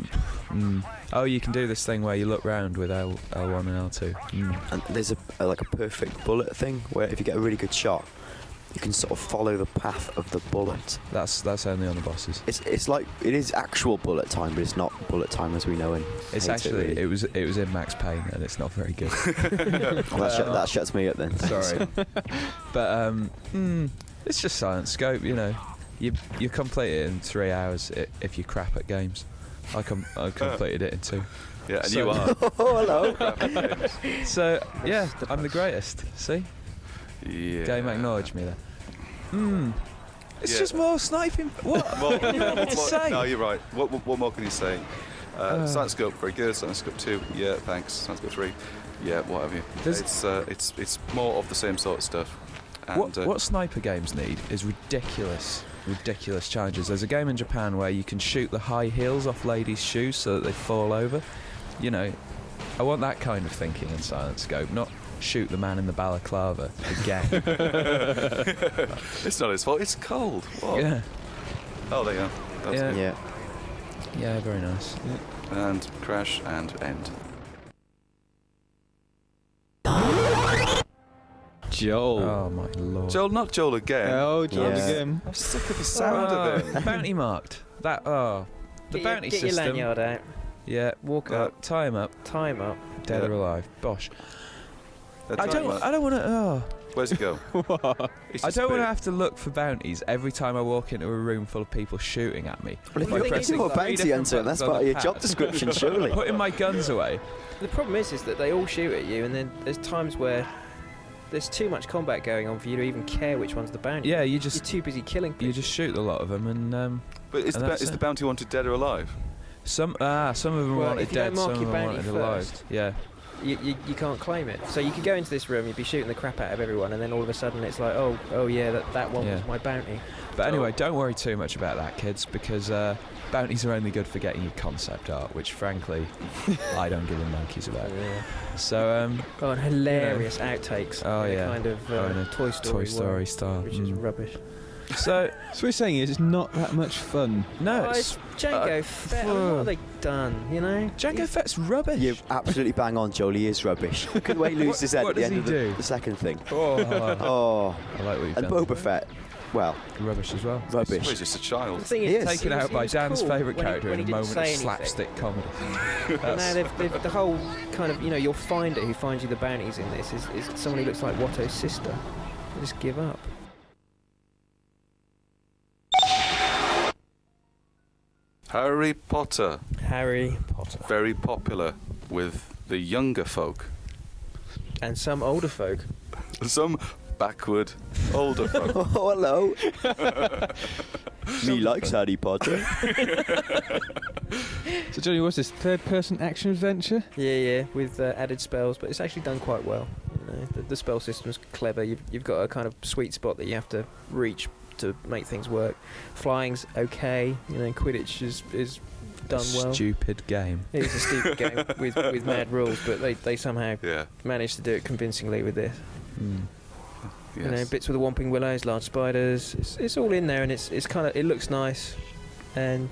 Oh, you can do this thing where you look round with L1 and L2. And there's a perfect bullet thing where if you get a really good shot, you can sort of follow the path of the bullet. That's only on the bosses. It's like it is actual bullet time, but it's not bullet time as we know it. It's actually it was in Max Payne, and it's not very good. That shuts me up then. Sorry, but it's just Silent Scope. You complete it in 3 hours if you're crap at games. I completed it in 2. Yeah, and So- you are. Oh, hello. So yeah, I'm the greatest. See, Yeah. game acknowledged me there. It's Yeah. just more sniping. What? What to say? No, you're right. What more can you say? Silent Scope, very good. Silent Scope 2, yeah, thanks. Silent Scope 3, yeah, what have you. It's more of the same sort of stuff. And, What sniper games need is ridiculous challenges. There's a game in Japan where you can shoot the high heels off ladies' shoes so that they fall over. I want that kind of thinking in Silent Scope, not shoot the man in the balaclava again. It's not his fault, it's cold. What? Yeah. Oh, there you go. That was Yeah. good. Yeah. Yeah, very nice. And crash and end. Joel. Oh my lord. Joel, not Joel again. Oh, Joel Yeah. again. I'm sick of the sound of it. Bounty marked. The bounty Get system. your lanyard out. Yeah. Walk up. Tie him up. Time up. Dead Yeah. or alive. Bosh. That's I don't right. want to. Where's it go? It's I just don't want to big. have to look for bounties every time I walk into a room full of people shooting at me. Well, if Well, you're the thing is, a three bounty different hunter, that's buttons on part of the your job pad. description, surely. Putting my guns away. The problem is that they all shoot at you, and then there's times where there's too much combat going on for you to even care which one's the bounty. Yeah, you You're just too busy killing people. you just shoot a lot of them, and But is And the, that's is it. the bounty wanted dead or alive? some of them Well, wanted if you don't dead, mark some of your them bounty wanted alive. first. Yeah. You can't claim it. So you could go into this room, you'd be shooting the crap out of everyone, and then all of a sudden it's like, oh yeah, that one Yeah. was my bounty. But anyway, don't worry too much about that, kids, because bounties are only good for getting you concept art, which frankly I don't give a monkeys about. Yeah. So Oh, and hilarious outtakes. Oh, in a yeah. kind of in a Toy Story world, style, which is rubbish. So So we're saying is it's not that much fun. no, Oh, it's Django Fett. What have they done? You know, Django Fett's rubbish. You're absolutely bang on, Joel. He is rubbish. Couldn't wait to lose his head what at the does end of he do? the second thing. Oh, Oh, I like what you've and done. Boba Fett, well, Rubbish as well. Well, he's rubbish. just a child. the thing He is, is. Taken out by Dan's favourite character when in he a didn't moment of say anything. slapstick comedy. But now they've the whole kind of, your finder who finds you the bounties in this is someone who looks like Watto's sister. They just give up. Harry Potter, Harry Potter. very popular with the younger folk. And some older folk. Some backward older folk. Oh, hello. Me likes Harry Potter. So Johnny, what's this third-person action adventure? Yeah, with added spells, but it's actually done quite well. The spell system's clever. You've got a kind of sweet spot that you have to reach to make things work. Flying's okay. Quidditch is done well. Stupid game. It is a stupid game with mad rules, but they somehow Yeah. managed to do it convincingly with this. Yes. Bits with the Whomping Willows, large spiders. It's all in there, and it's kind of, it looks nice, and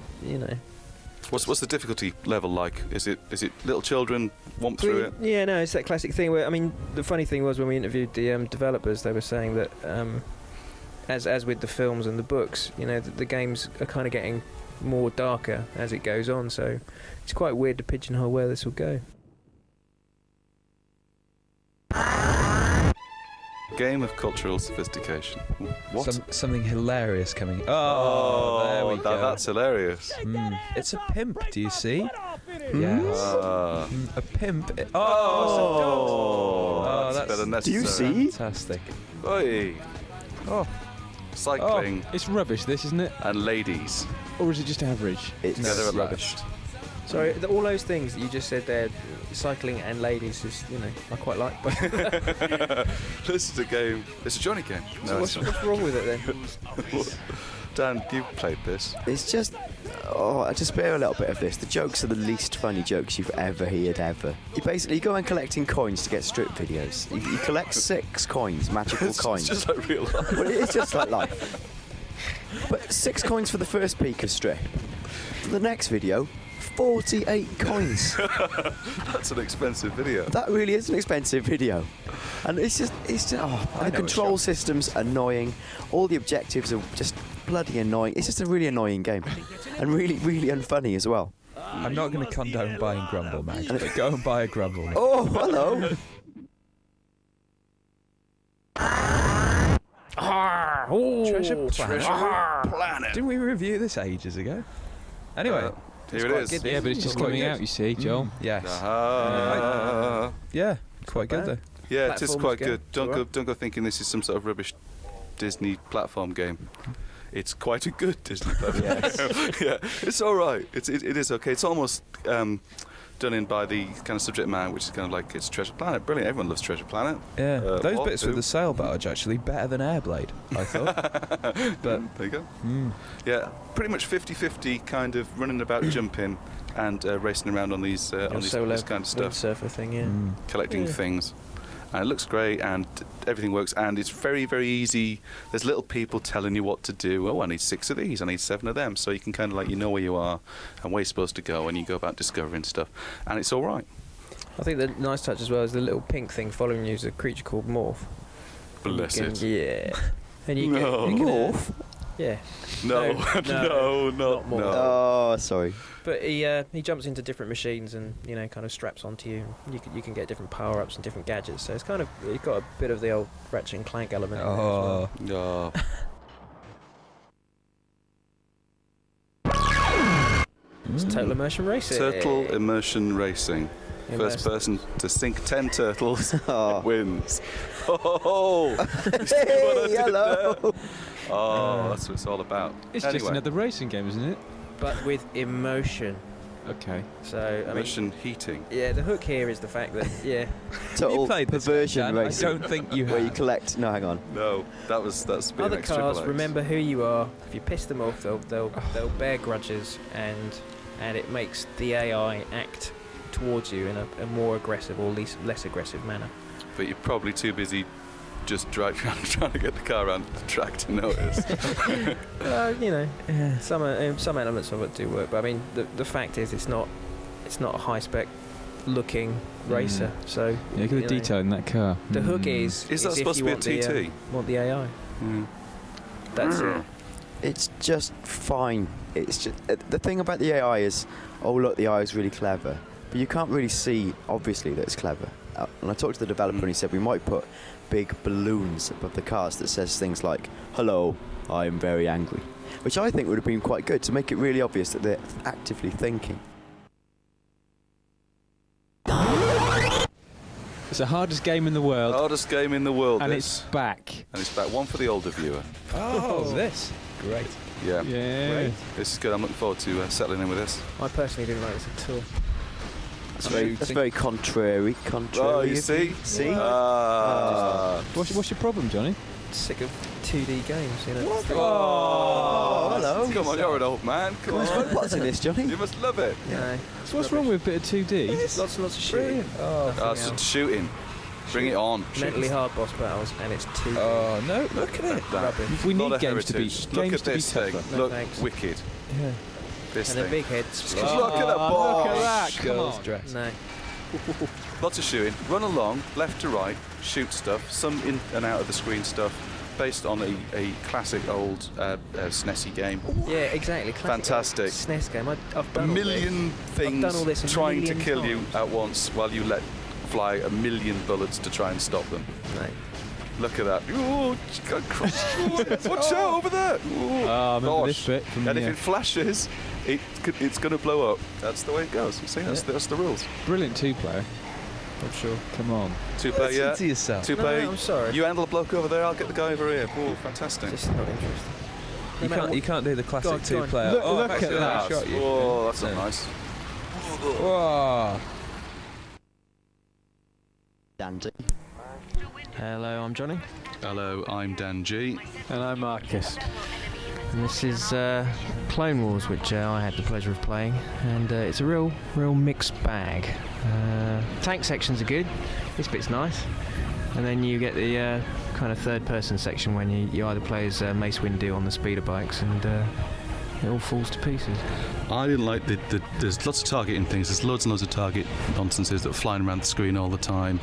What's the difficulty level like? Is it little children womp through it? Yeah, no, it's that classic thing where, the funny thing was when we interviewed the developers, they were saying that as with the films and the books, the games are kind of getting more darker as it goes on, so it's quite weird to pigeonhole where this will go. Game of cultural sophistication. What? Something hilarious coming. There we go. That's hilarious. It's a pimp. Do you see? Hmm? Yes. A pimp. Oh, that's better Do necessary. you see? fantastic. Oi. Oh, Cycling It's rubbish, this, isn't it? and ladies. Or is it just average? It's Yeah, they're at rubbish. last. Sorry, all those things that you just said there, cycling and ladies, is I quite like. But This is a game. It's a Johnny game. so No, what's wrong with it then? Dan, you played this. It's just, I just bear a little bit of this. The jokes are the least funny jokes you've ever heard, ever. You basically go and collecting coins to get strip videos. You collect 6 coins, magical coins. It's just like real life. Well, it's just like life. But 6 coins for the first Pika strip. For the next video, 48 coins. That's an expensive video. That really is an expensive video. And it's just and the control system's annoying. All the objectives are just bloody annoying. It's just a really annoying game. And really, really unfunny as well. I'm not going to condone buying Grumble, Mag. But go and buy a Grumble. Mag. Oh, hello. Treasure Planet. Didn't we review this ages ago? Anyway, Here it is. good. Yeah, but it's just Quite coming good. out, you see, Joel. yes. Yeah, Yeah, quite good though. it is Platformers quite game. good. Don't Alright. go thinking this is some sort of rubbish Disney platform game. It's quite a good Disney platform. Yeah, it's all right. It is okay. It's almost done in by the kind of subject matter, which is kind of like it's Treasure Planet. Brilliant. Everyone loves Treasure Planet. Yeah, those what bits with do? the sail barge actually better than Airblade, I thought. But There you go. Yeah, pretty much 50-50 kind of running about, jumping, and racing around on these Solo this kind of stuff, windsurfer thing, yeah. collecting Yeah. things. And it looks great, and everything works, and it's very, very easy. There's little people telling you what to do. Oh, I need 6 of these, I need 7 of them. So you can kind of know where you are and where you're supposed to go, and you go about discovering stuff. And it's all right. I think the nice touch as well is the little pink thing following you is a creature called Morph. Bless You it. can- Yeah. And you No. can, Morph? Yeah. No, No, no, not more. Oh, sorry. But he jumps into different machines and kind of straps onto you. You can get different power ups and different gadgets. So it's got a bit of the old Ratchet and Clank element. in there as well. No. It's total immersion racing. Turtle immersion racing. First Immersed. person to sink 10 turtles Oh. wins. Oh, you see what I Hey, did hello. there? Oh, that's what it's all about. It's anyway, just another racing game, isn't it? But with emotion. Okay. So, I mean, Motion heating. yeah, the hook here is the fact that, yeah, Total You played this perversion game, Dan? racing. I don't think you Where you have. collect. No, hang on. No, that's BMX other cars Triple X. remember who you are. If you piss them off, they'll bear grudges, and it makes the AI act towards you in a more aggressive or less aggressive manner. But you're probably too busy just trying to get the car around the track to notice. You know, some elements of it do work, but I mean, the fact is, it's not a high spec looking racer. So Yeah, look at the you know, detail in that car. The hook is Is that if supposed to you be a want TT? want the AI? That's it. It's just fine. It's just the thing about the AI is, oh look, the AI is really clever, but you can't really see obviously that it's clever. And I talked to the developer and he said we might put big balloons above the cars that says things like, "Hello, I am very angry," which I think would have been quite good to make it really obvious that they're actively thinking. It's the hardest game in the world, Hardest game in the world. and this. it's back. And it's back. One for the older viewer. Oh, this. Great. Yeah. Yeah. This is good. I'm looking forward to settling in with this. I personally didn't like this at all. That's very contrary. Oh, you see? See? What's your problem, Johnny? Sick of 2D games, you know. Oh, hello. Come on, you're an old man. Come There's on. robots in this, Johnny. You must love it. No. So what's wrong with a bit of 2D? Lots and lots of shooting. It's just shooting. Bring it on. Mentally hard boss battles, and it's 2D. Oh, no, look at it. Rubbish. We Lot need of games to be heritage. Look at this thing. No Look, thanks. wicked. Yeah. This And the thing. big heads. Look at that ball. Look at that. Come Girls on. dress. No. Lots of shooting. Run along, left to right, shoot stuff. Some in and out of the screen stuff, based on a classic old SNESy game. Yeah, exactly. Classic Fantastic. SNES game. I've A done all million I've done all this things a trying to million kill you times. at once while you let fly a million bullets to try and stop them. this. No. Look at that. Ooh, watch out over there. Ooh, I remember gosh. this bit from And if the, it flashes, it's going to blow up. That's the way it goes. You see, that's the rules. brilliant two-player. I'm sure. Come on. Two-player, Listen yeah. to yourself. Two-player. No, I'm sorry. You handle a bloke over there, I'll get the guy over here. Oh, fantastic. Just not interested. You No matter can't, you can't do the classic Go on. two-player. Look- oh, look I've actually at that. shot you. Oh, that's not No. nice. Whoa. Dandy. Hello, I'm Johnny. Hello, I'm Dan G. And I'm Marcus. And this is Clone Wars, which I had the pleasure of playing, and it's a real mixed bag. Tank sections are good. This bit's nice, and then you get the kind of third-person section when you either play as Mace Windu on the speeder bikes, and it all falls to pieces. I didn't like there's lots of targeting things. There's loads and loads of target nonsenses that are flying around the screen all the time,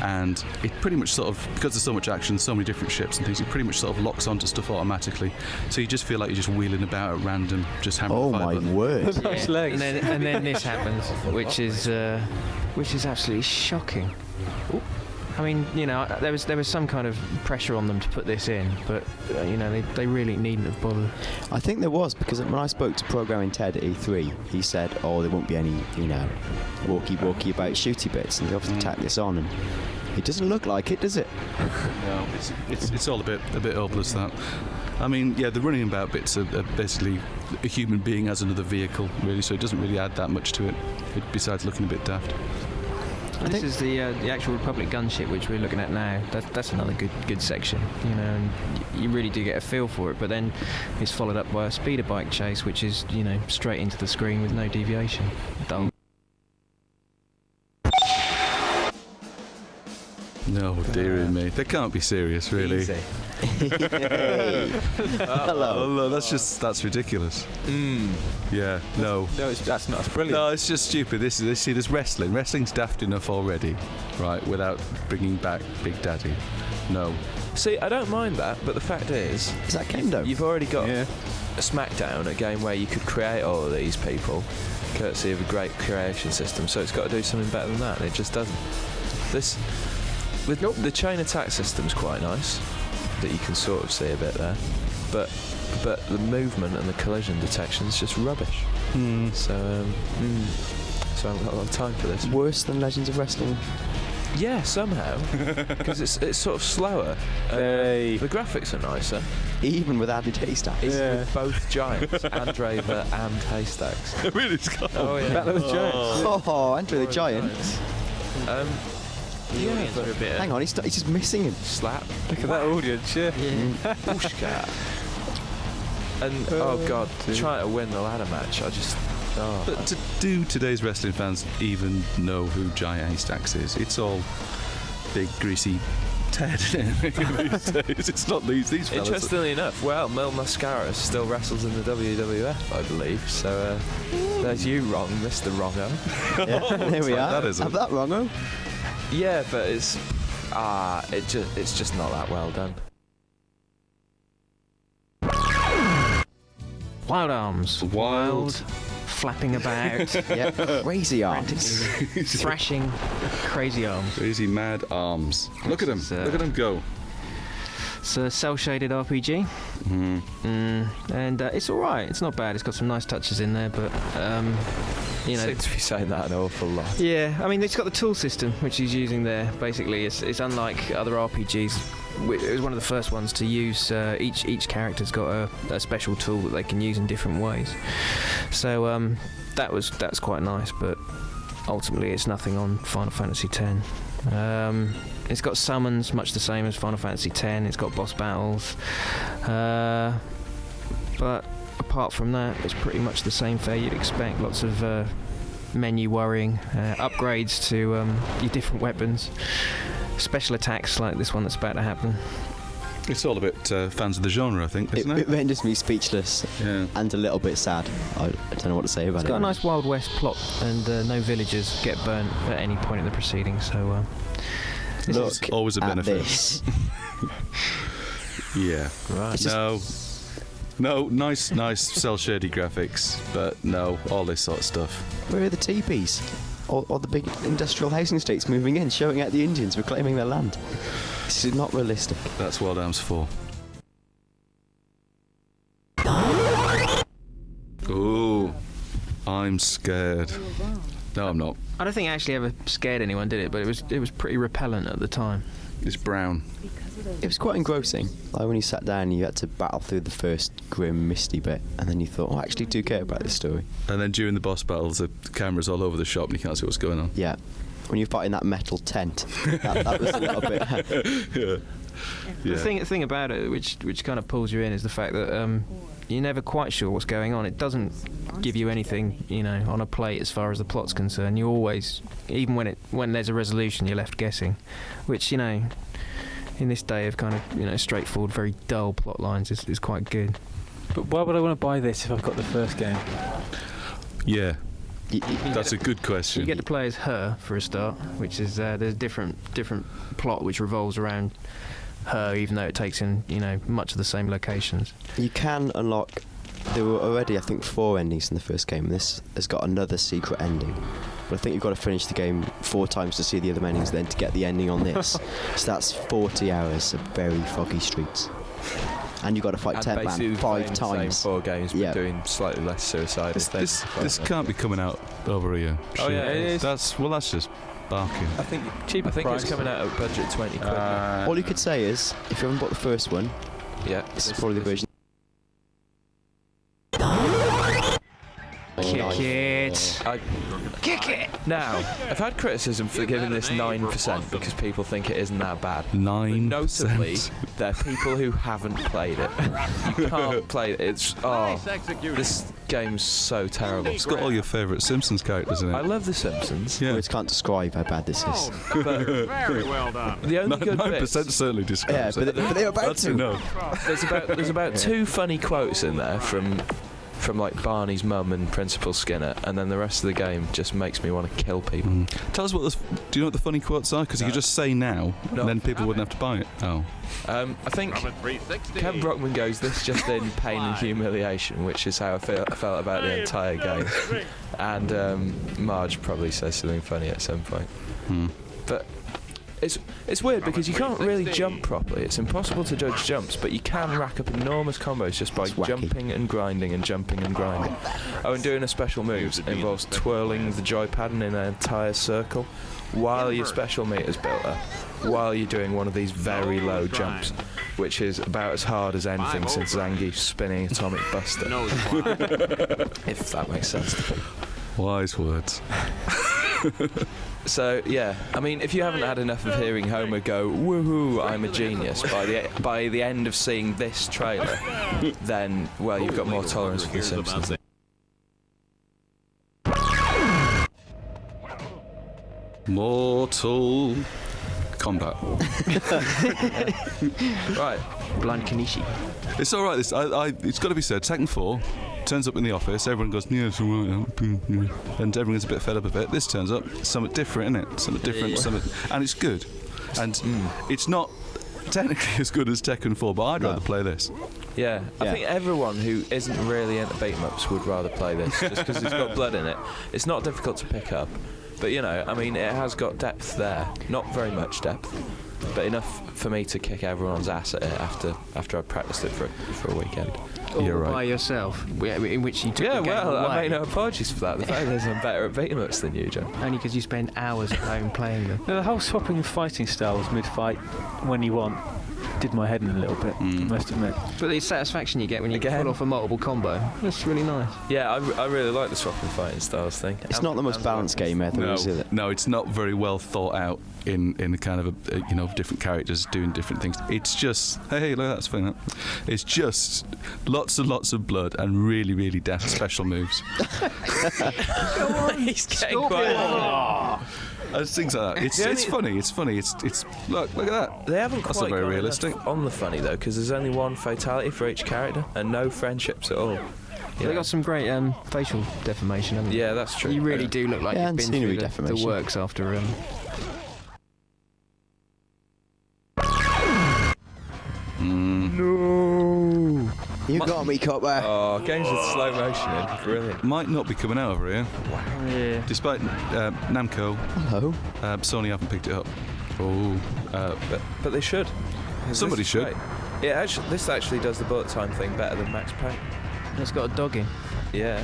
and it pretty much sort of, because there's so much action, so many different ships and things, it pretty much sort of locks onto stuff automatically. So you just feel like you're just wheeling about at random, just hammering Oh fire my button. word. Nice legs. And then this happens, which is absolutely shocking. I mean, you know, there was some kind of pressure on them to put this in, but you know, they really needn't have bothered. I think there was, because when I spoke to Programming Ted at E3, he said, "Oh, there won't be any, you know, walkie about shooty bits," and they obviously tacked this on, and it doesn't look like it, does it? No, it's all a bit hopeless, that. I mean, yeah, the running about bits are basically a human being as another vehicle, really. So it doesn't really add that much to it besides looking a bit daft. This is the actual Republic gunship, which we're looking at now. That's another good section, you know, and you really do get a feel for it. But then it's followed up by a speeder bike chase, which is, you know, straight into the screen with no deviation. Dull. No, dearie me. They can't be serious, really. Easy. Hello. Oh, that's ridiculous. Yeah, no. No, that's not. That's brilliant. No, it's just stupid. There's wrestling. Wrestling's daft enough already, right? Without bringing back Big Daddy. No. See, I don't mind that, but the fact is, Is that Kendo? you've already got Yeah. a SmackDown, a game where you could create all of these people, courtesy of a great creation system, so it's got to do something better than that, and it just doesn't. The chain attack system's quite nice, that you can sort of see a bit there, but the movement and the collision detection is just rubbish. So I haven't got a lot of time for this. Worse than Legends of Wrestling Yeah, somehow. Because it's sort of slower. Hey. The graphics are nicer. Even with added haystacks. With both giants, Andre and Haystacks. It really is cool. Oh, yeah. Battle of the Giants. Oh, Andre the Giant. Yeah, but Hang on, he's just missing him. slap. Look at that audience, yeah. Pushka. And, oh God, trying to win the ladder match, I just... Oh. But do today's wrestling fans even know who Giant Haystacks is? It's all big, greasy Ted these days. It's not these fellas. Interestingly enough, well, Mil Mascara still wrestles in the WWF, I believe. So there's you wrong, Mr. Wrongo. Yeah, there we are. That is Have that, Wrongo. Yeah, but it's just not that well done. Wild arms. Wild. Flapping about. Yeah, crazy arms. Thrashing. Crazy arms. Crazy mad arms. Look at him. Look at him go. It's a cel-shaded RPG. And it's alright. It's not bad. It's got some nice touches in there, but you know. Seem to be saying that an awful lot. Yeah, I mean, it's got the tool system which he's using there. Basically, it's unlike other RPGs. It was one of the first ones to use. Each character's got a special tool that they can use in different ways. So that's quite nice, but ultimately it's nothing on Final Fantasy X. It's got summons, much the same as Final Fantasy X. It's got boss battles, but apart from that, it's pretty much the same fare you'd expect. Lots of menu worrying, upgrades to your different weapons, special attacks like this one that's about to happen. It's all a bit fans of the genre, I think, isn't It renders me speechless and a little bit sad. I don't know what to say about it. It's got a nice Wild West plot, and no villagers get burnt at any point in the proceedings. So Look It's always a at benefit. this. Yeah. Right. No, nice cel shady graphics, but no, all this sort of stuff. Where are the teepees? Or the big industrial housing estates moving in, showing out the Indians reclaiming their land. This is not realistic. That's Wild Arms 4. Ooh, I'm scared. No, I'm not. I don't think it actually ever scared anyone, did it? But it was pretty repellent at the time. It's brown. It was quite engrossing. Like when you sat down, you had to battle through the first grim, misty bit, and then you thought, oh, I actually do care about this story. And then during the boss battles, the camera's all over the shop and you can't see what's going on. Yeah. When you're fighting that metal tent, that was a little bit... Yeah. The thing about it, which kind of pulls you in, is the fact that you're never quite sure what's going on. It doesn't give you anything, on a plate as far as the plot's concerned. You always, even when there's a resolution, you're left guessing, which in this day of kind of straightforward, very dull plot lines is quite good. But why would I want to buy this if I've got the first game? Yeah. That's a good question. You get to play as her for a start, which is there's a different plot which revolves around her, even though it takes in much of the same locations. You can unlock... There were already, I think, 4 endings in the first game, and this has got another secret ending. But I think you've got to finish the game 4 times to see the other endings, then to get the ending on this. So that's 40 hours of very foggy streets. And you've got to fight 10 man 5 times. Same 4 games, but doing slightly less suicidal things. This can't be coming out over a year. Oh yeah, it is. That's just barking. I think cheaper I think price. it's coming out at budget 20 quid. All you could say is, if you haven't bought the first one, Yeah. this is probably the version. Kick it. Kick it! Now, I've had criticism for giving this 9% because people think it isn't that bad. 9%. Notably, there are people who haven't played it. You can't play it. This game's so terrible. It's got all your favourite Simpsons characters in it. I love The Simpsons. Yeah. Words can't describe how bad this is. But Very well done. the only good 9% bits, certainly describes Yeah, it. but they're about That's to. enough. there's about 2 funny quotes in there from like Barney's mum and Principal Skinner, and then the rest of the game just makes me want to kill people. Tell us do you know what the funny quotes are? Because you could just say now, and then people wouldn't have to buy it. Oh. I think Ken Brockman goes, "This just in pain and humiliation," which is how I felt about the entire game. And Marge probably says something funny at some point. But It's weird because you can't really jump properly. It's impossible to judge jumps, but you can rack up enormous combos just by jumping and grinding and jumping and grinding. Oh, and doing a special moves involves twirling the joypad in an entire circle while your special meter's built up, while you're doing one of these very low jumps, which is about as hard as anything since Zangief's spinning atomic buster. If that makes sense to people. Wise words. So yeah, I mean, if you haven't had enough of hearing Homer go "woohoo, I'm a genius" by the end of seeing this trailer, then well, you've got more tolerance for The Simpsons. Mortal Kombat. Right, Blind Kanishi. It's all right. It's got to be said. Tekken 4 turns up in the office. Everyone goes, "Yeah, it's all right," and everyone gets a bit fed up of it. This turns up, something different, isn't it? Something different, and it's good. And it's not technically as good as Tekken 4, but I'd rather play this. yeah. I think everyone who isn't really into beat 'em ups would rather play this, just because it's got blood in it. It's not difficult to pick up, but you know, I mean, it has got depth there. Not very much depth, but enough for me to kick everyone's ass at it after I practiced it for a weekend. All by yourself, in which you took Yeah, the game well, away. I make no apologies for that. The fact is I'm better at beat 'em ups than you, John. Only because you spend hours at home playing them. No, the whole swapping fighting styles mid-fight when you want did my head in a little bit, I must admit. But the satisfaction you get when you pull off a multiple combo, that's really nice. Yeah, I really like the swapping fighting styles thing. It's not the most balanced game ever, is it? No, it's not very well thought out in a kind of different characters doing different things. It's just hey, look, that's funny. It's just lots and lots of blood and really, really deft special moves. He's getting quite. Things like that. It's funny. It's funny. It's look at that. They haven't That's quite not very gone realistic. enough on the funny though, because there's only one fatality for each character and no friendships at all. They got some great facial deformation, haven't they? Yeah, that's true. You really do look like Yeah, you've and been scenery through the deformation. works after. No! You got me, Copper. Oh, games with slow motion in, brilliant. Might not be coming out over here. Yeah. Despite Namco, Hello. Sony haven't picked it up. Oh, But they should. 'Cause Somebody this is should. great. This actually does the bullet time thing better than Max Payne. And it's got a dog in Yeah.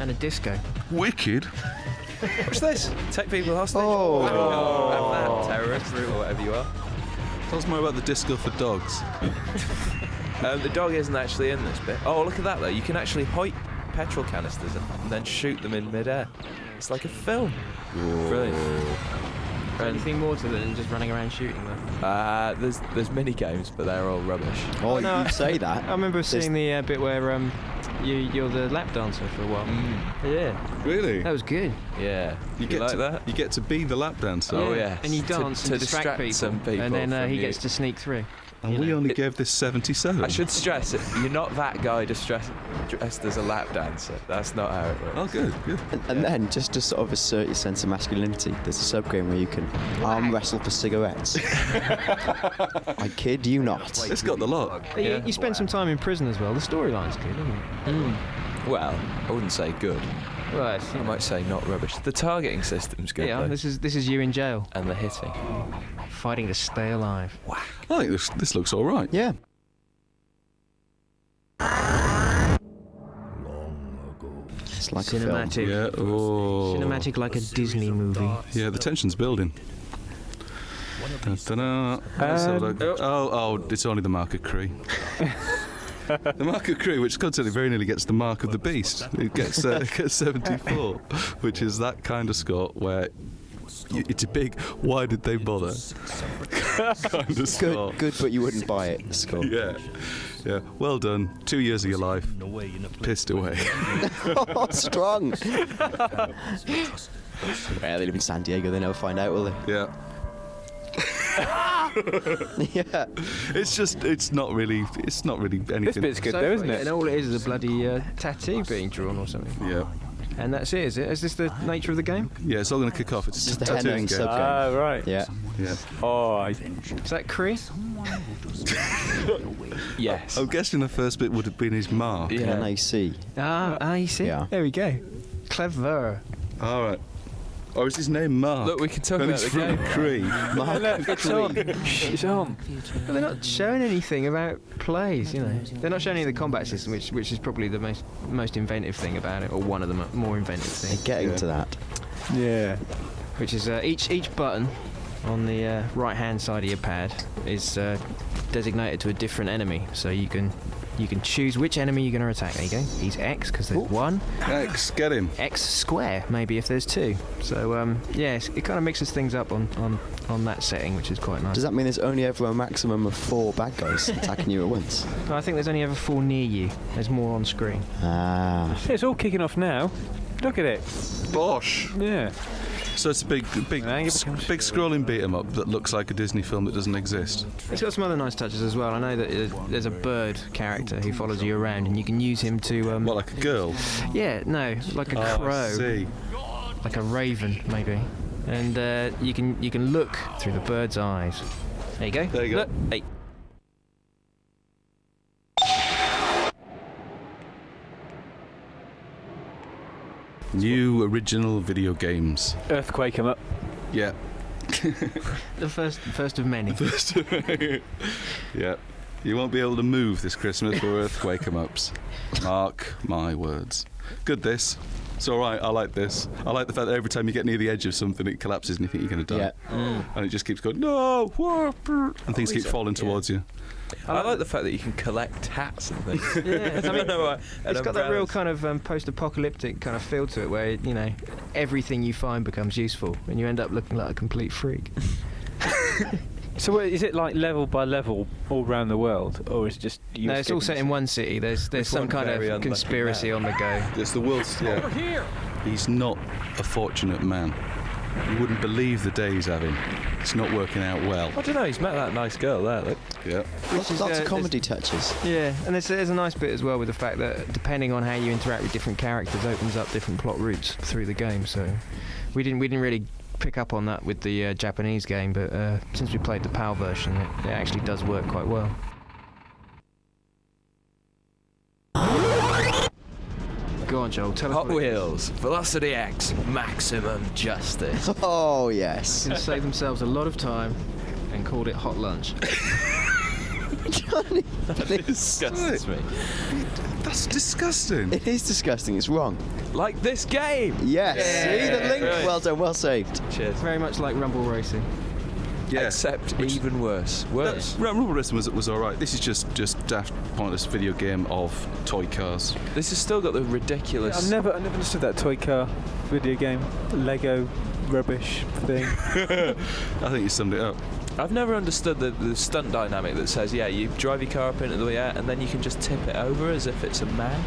and a disco. wicked. Watch this. Take people hostage. Oh. Have that, terrorist, or whatever you are. Tell us more about the disco for dogs. The dog isn't actually in this bit. Oh, look at that though. You can actually hoik petrol canisters and then shoot them in midair. It's like a film. Brilliant. Is there anything more to it than just running around shooting them? There's mini games, but they're all rubbish. Oh, no. you say that. I remember seeing the bit where you're the lap dancer for a while. Yeah, Really? that was good. Yeah. You get like to, that? You get to be the lap dancer. Oh, yes. And you To- dance to and distract people, some people and then from he you. gets to sneak through. And we only gave this 77. I should stress it. You're not that guy dressed as a lap dancer. That's not how it works. Oh, good. And then, just to sort of assert your sense of masculinity, there's a sub-game where you can arm wrestle for cigarettes. I kid you not. It's got the lot. You spend some time in prison as well. The storyline's good, isn't it? Well, I wouldn't say good. Right. I might say not rubbish. The targeting system's good Yeah, though. this is you in jail, And the hitting. fighting to stay alive. I think this looks all right. Yeah. It's like a film. Cinematic. Yeah. Oh. Cinematic like a Disney movie. Yeah, the tension's building. Da-da-da. Let's have a look. Oh, it's only the mark of Cree. The mark of Cree, which constantly very nearly gets the mark of the beast. It gets 74, which is that kind of score where it's a big, why did they bother kind of score. Good, but you wouldn't buy it. Score. Yeah. Well done. 2 years of your life pissed away. Oh, strong. Well, they live in San Diego. They never find out, will they? Yeah. Yeah. It's not really anything. This bit's good though, isn't And it? all it is a bloody tattoo being drawn or something. Yeah. And that's it, is it? Is this the nature of the game? Yeah, it's all going to kick off. It's Just a the tattooing henna game. sub-game. Ah, right. Yeah. Yeah. Oh, Is that Cree? Yes. I'm guessing the first bit would have been his mark. NAC. You see? Yeah. There we go. Clever. All right. Or is his name Mark? Look, we can talk and about it's the from game. Cree. It's on. It's on. But they're not showing anything about plays, you know. They're not showing any of the combat system, which is probably the most inventive thing about it, or one of the more inventive things. Getting to that. Yeah. Which is each button on the right-hand side of your pad is designated to a different enemy, so you can choose which enemy you're going to attack. There you go. He's X because there's one. X, get him. X square maybe if there's two. So yes, it kind of mixes things up on that setting, which is quite nice. Does that mean there's only ever a maximum of 4 bad guys attacking you at once? No, I think there's only ever 4 near you. There's more on screen. Ah. It's all kicking off now. Look at it. Bosh. Yeah. So it's a big scrolling beat 'em up that looks like a Disney film that doesn't exist. It's got some other nice touches as well. I know that there's a bird character who follows you around, and you can use him to. What, like a girl? Yeah, no, like a crow, I see. like a raven maybe, and you can look through the bird's eyes. There you go. There you go. Look. Hey. New original video games. Earthquake 'em up. Yeah. The first of many. Yeah. You won't be able to move this Christmas for earthquake 'em ups. Mark my words. Good this. It's alright, I like this. I like the fact that every time you get near the edge of something it collapses and you think you're going to die. Yeah. And it just keeps going, no! And things keep falling towards you. I like the fact that you can collect hats and things. Yeah, I mean, it's got that real umbrellas. kind of post-apocalyptic kind of feel to it, where you know everything you find becomes useful, and you end up looking like a complete freak. So is it like level by level all around the world, or is it just you? No, it's all set in one city. There's some one kind very of unlucky conspiracy man. on the go. It's the world's. Yeah. He's not a fortunate man. You wouldn't believe the day he's having. It's not working out well. I don't know, he's met that nice girl there, look. Yeah. Lots is, of there's- comedy touches. Yeah, and there's a nice bit as well with the fact that depending on how you interact with different characters, opens up different plot routes through the game. So we didn't really pick up on that with the Japanese game, but since we played the PAL version, it actually does work quite well. Go on, Joel. Tell us. Hot what it is. Wheels, Velocity X, Maximum Justice. Oh, yes. Can save themselves a lot of time and called it Hot Lunch. Johnny, please. Disgusts me. That's disgusting. It is disgusting. It's wrong. Like this game. Yes. Yeah. See the link? Right. Well done. Well saved. Cheers. Very much like Rumble Racing. Yeah. Except even worse. Worse. Rumble Racing was alright. This is just daft, pointless video game of toy cars. This has still got the ridiculous. I've never understood that toy car video game, Lego rubbish thing. I think you summed it up. I've never understood the stunt dynamic that says, yeah, you drive your car up into the air and then you can just tip it over as if it's a man.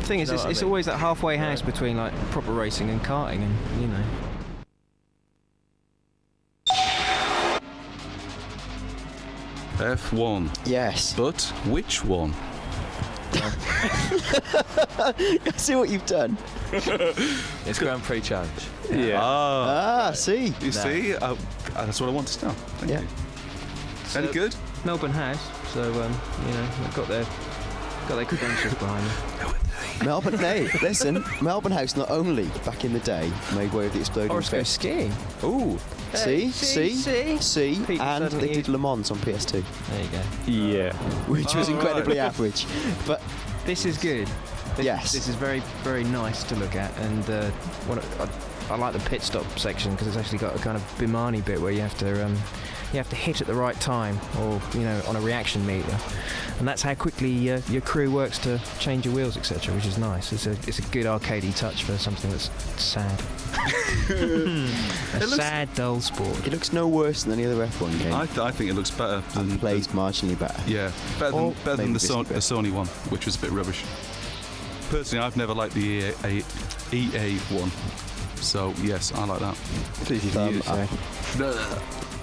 The thing is, Know it's, what I it's mean? always that halfway house between like proper racing and karting, and you know. F1. Yes. But which one? I see what you've done. It's Grand Prix Challenge. Yeah. Ah, see. You see? That's what I wanted to know. Thank Yeah. you. Any good? Melbourne House, so you know they've got their credentials behind them. Melbourne, hey, listen. Melbourne House not only back in the day made way with the exploding Or let's go fist. skiing. Ooh. See, see. and Pete suddenly they did Le Mans on PS2, There you go. Yeah. which was incredibly average. But This is good. Yes. This is very, very nice to look at, and I like the pit stop section because it's actually got a kind of Bimani bit where you have to hit at the right time, or you know, on a reaction meter, and that's how quickly your crew works to change your wheels, etc., which is nice. It's a good arcadey touch for something that's sad. Sad, dull sport. it looks no worse than any other F1 game. I think it looks better than and plays marginally better. Yeah, better Or than maybe the just a bit. Sony one, which was a bit rubbish. Personally, I've never liked the EA one, so yes, I like that. It's easy for you to Thumb say.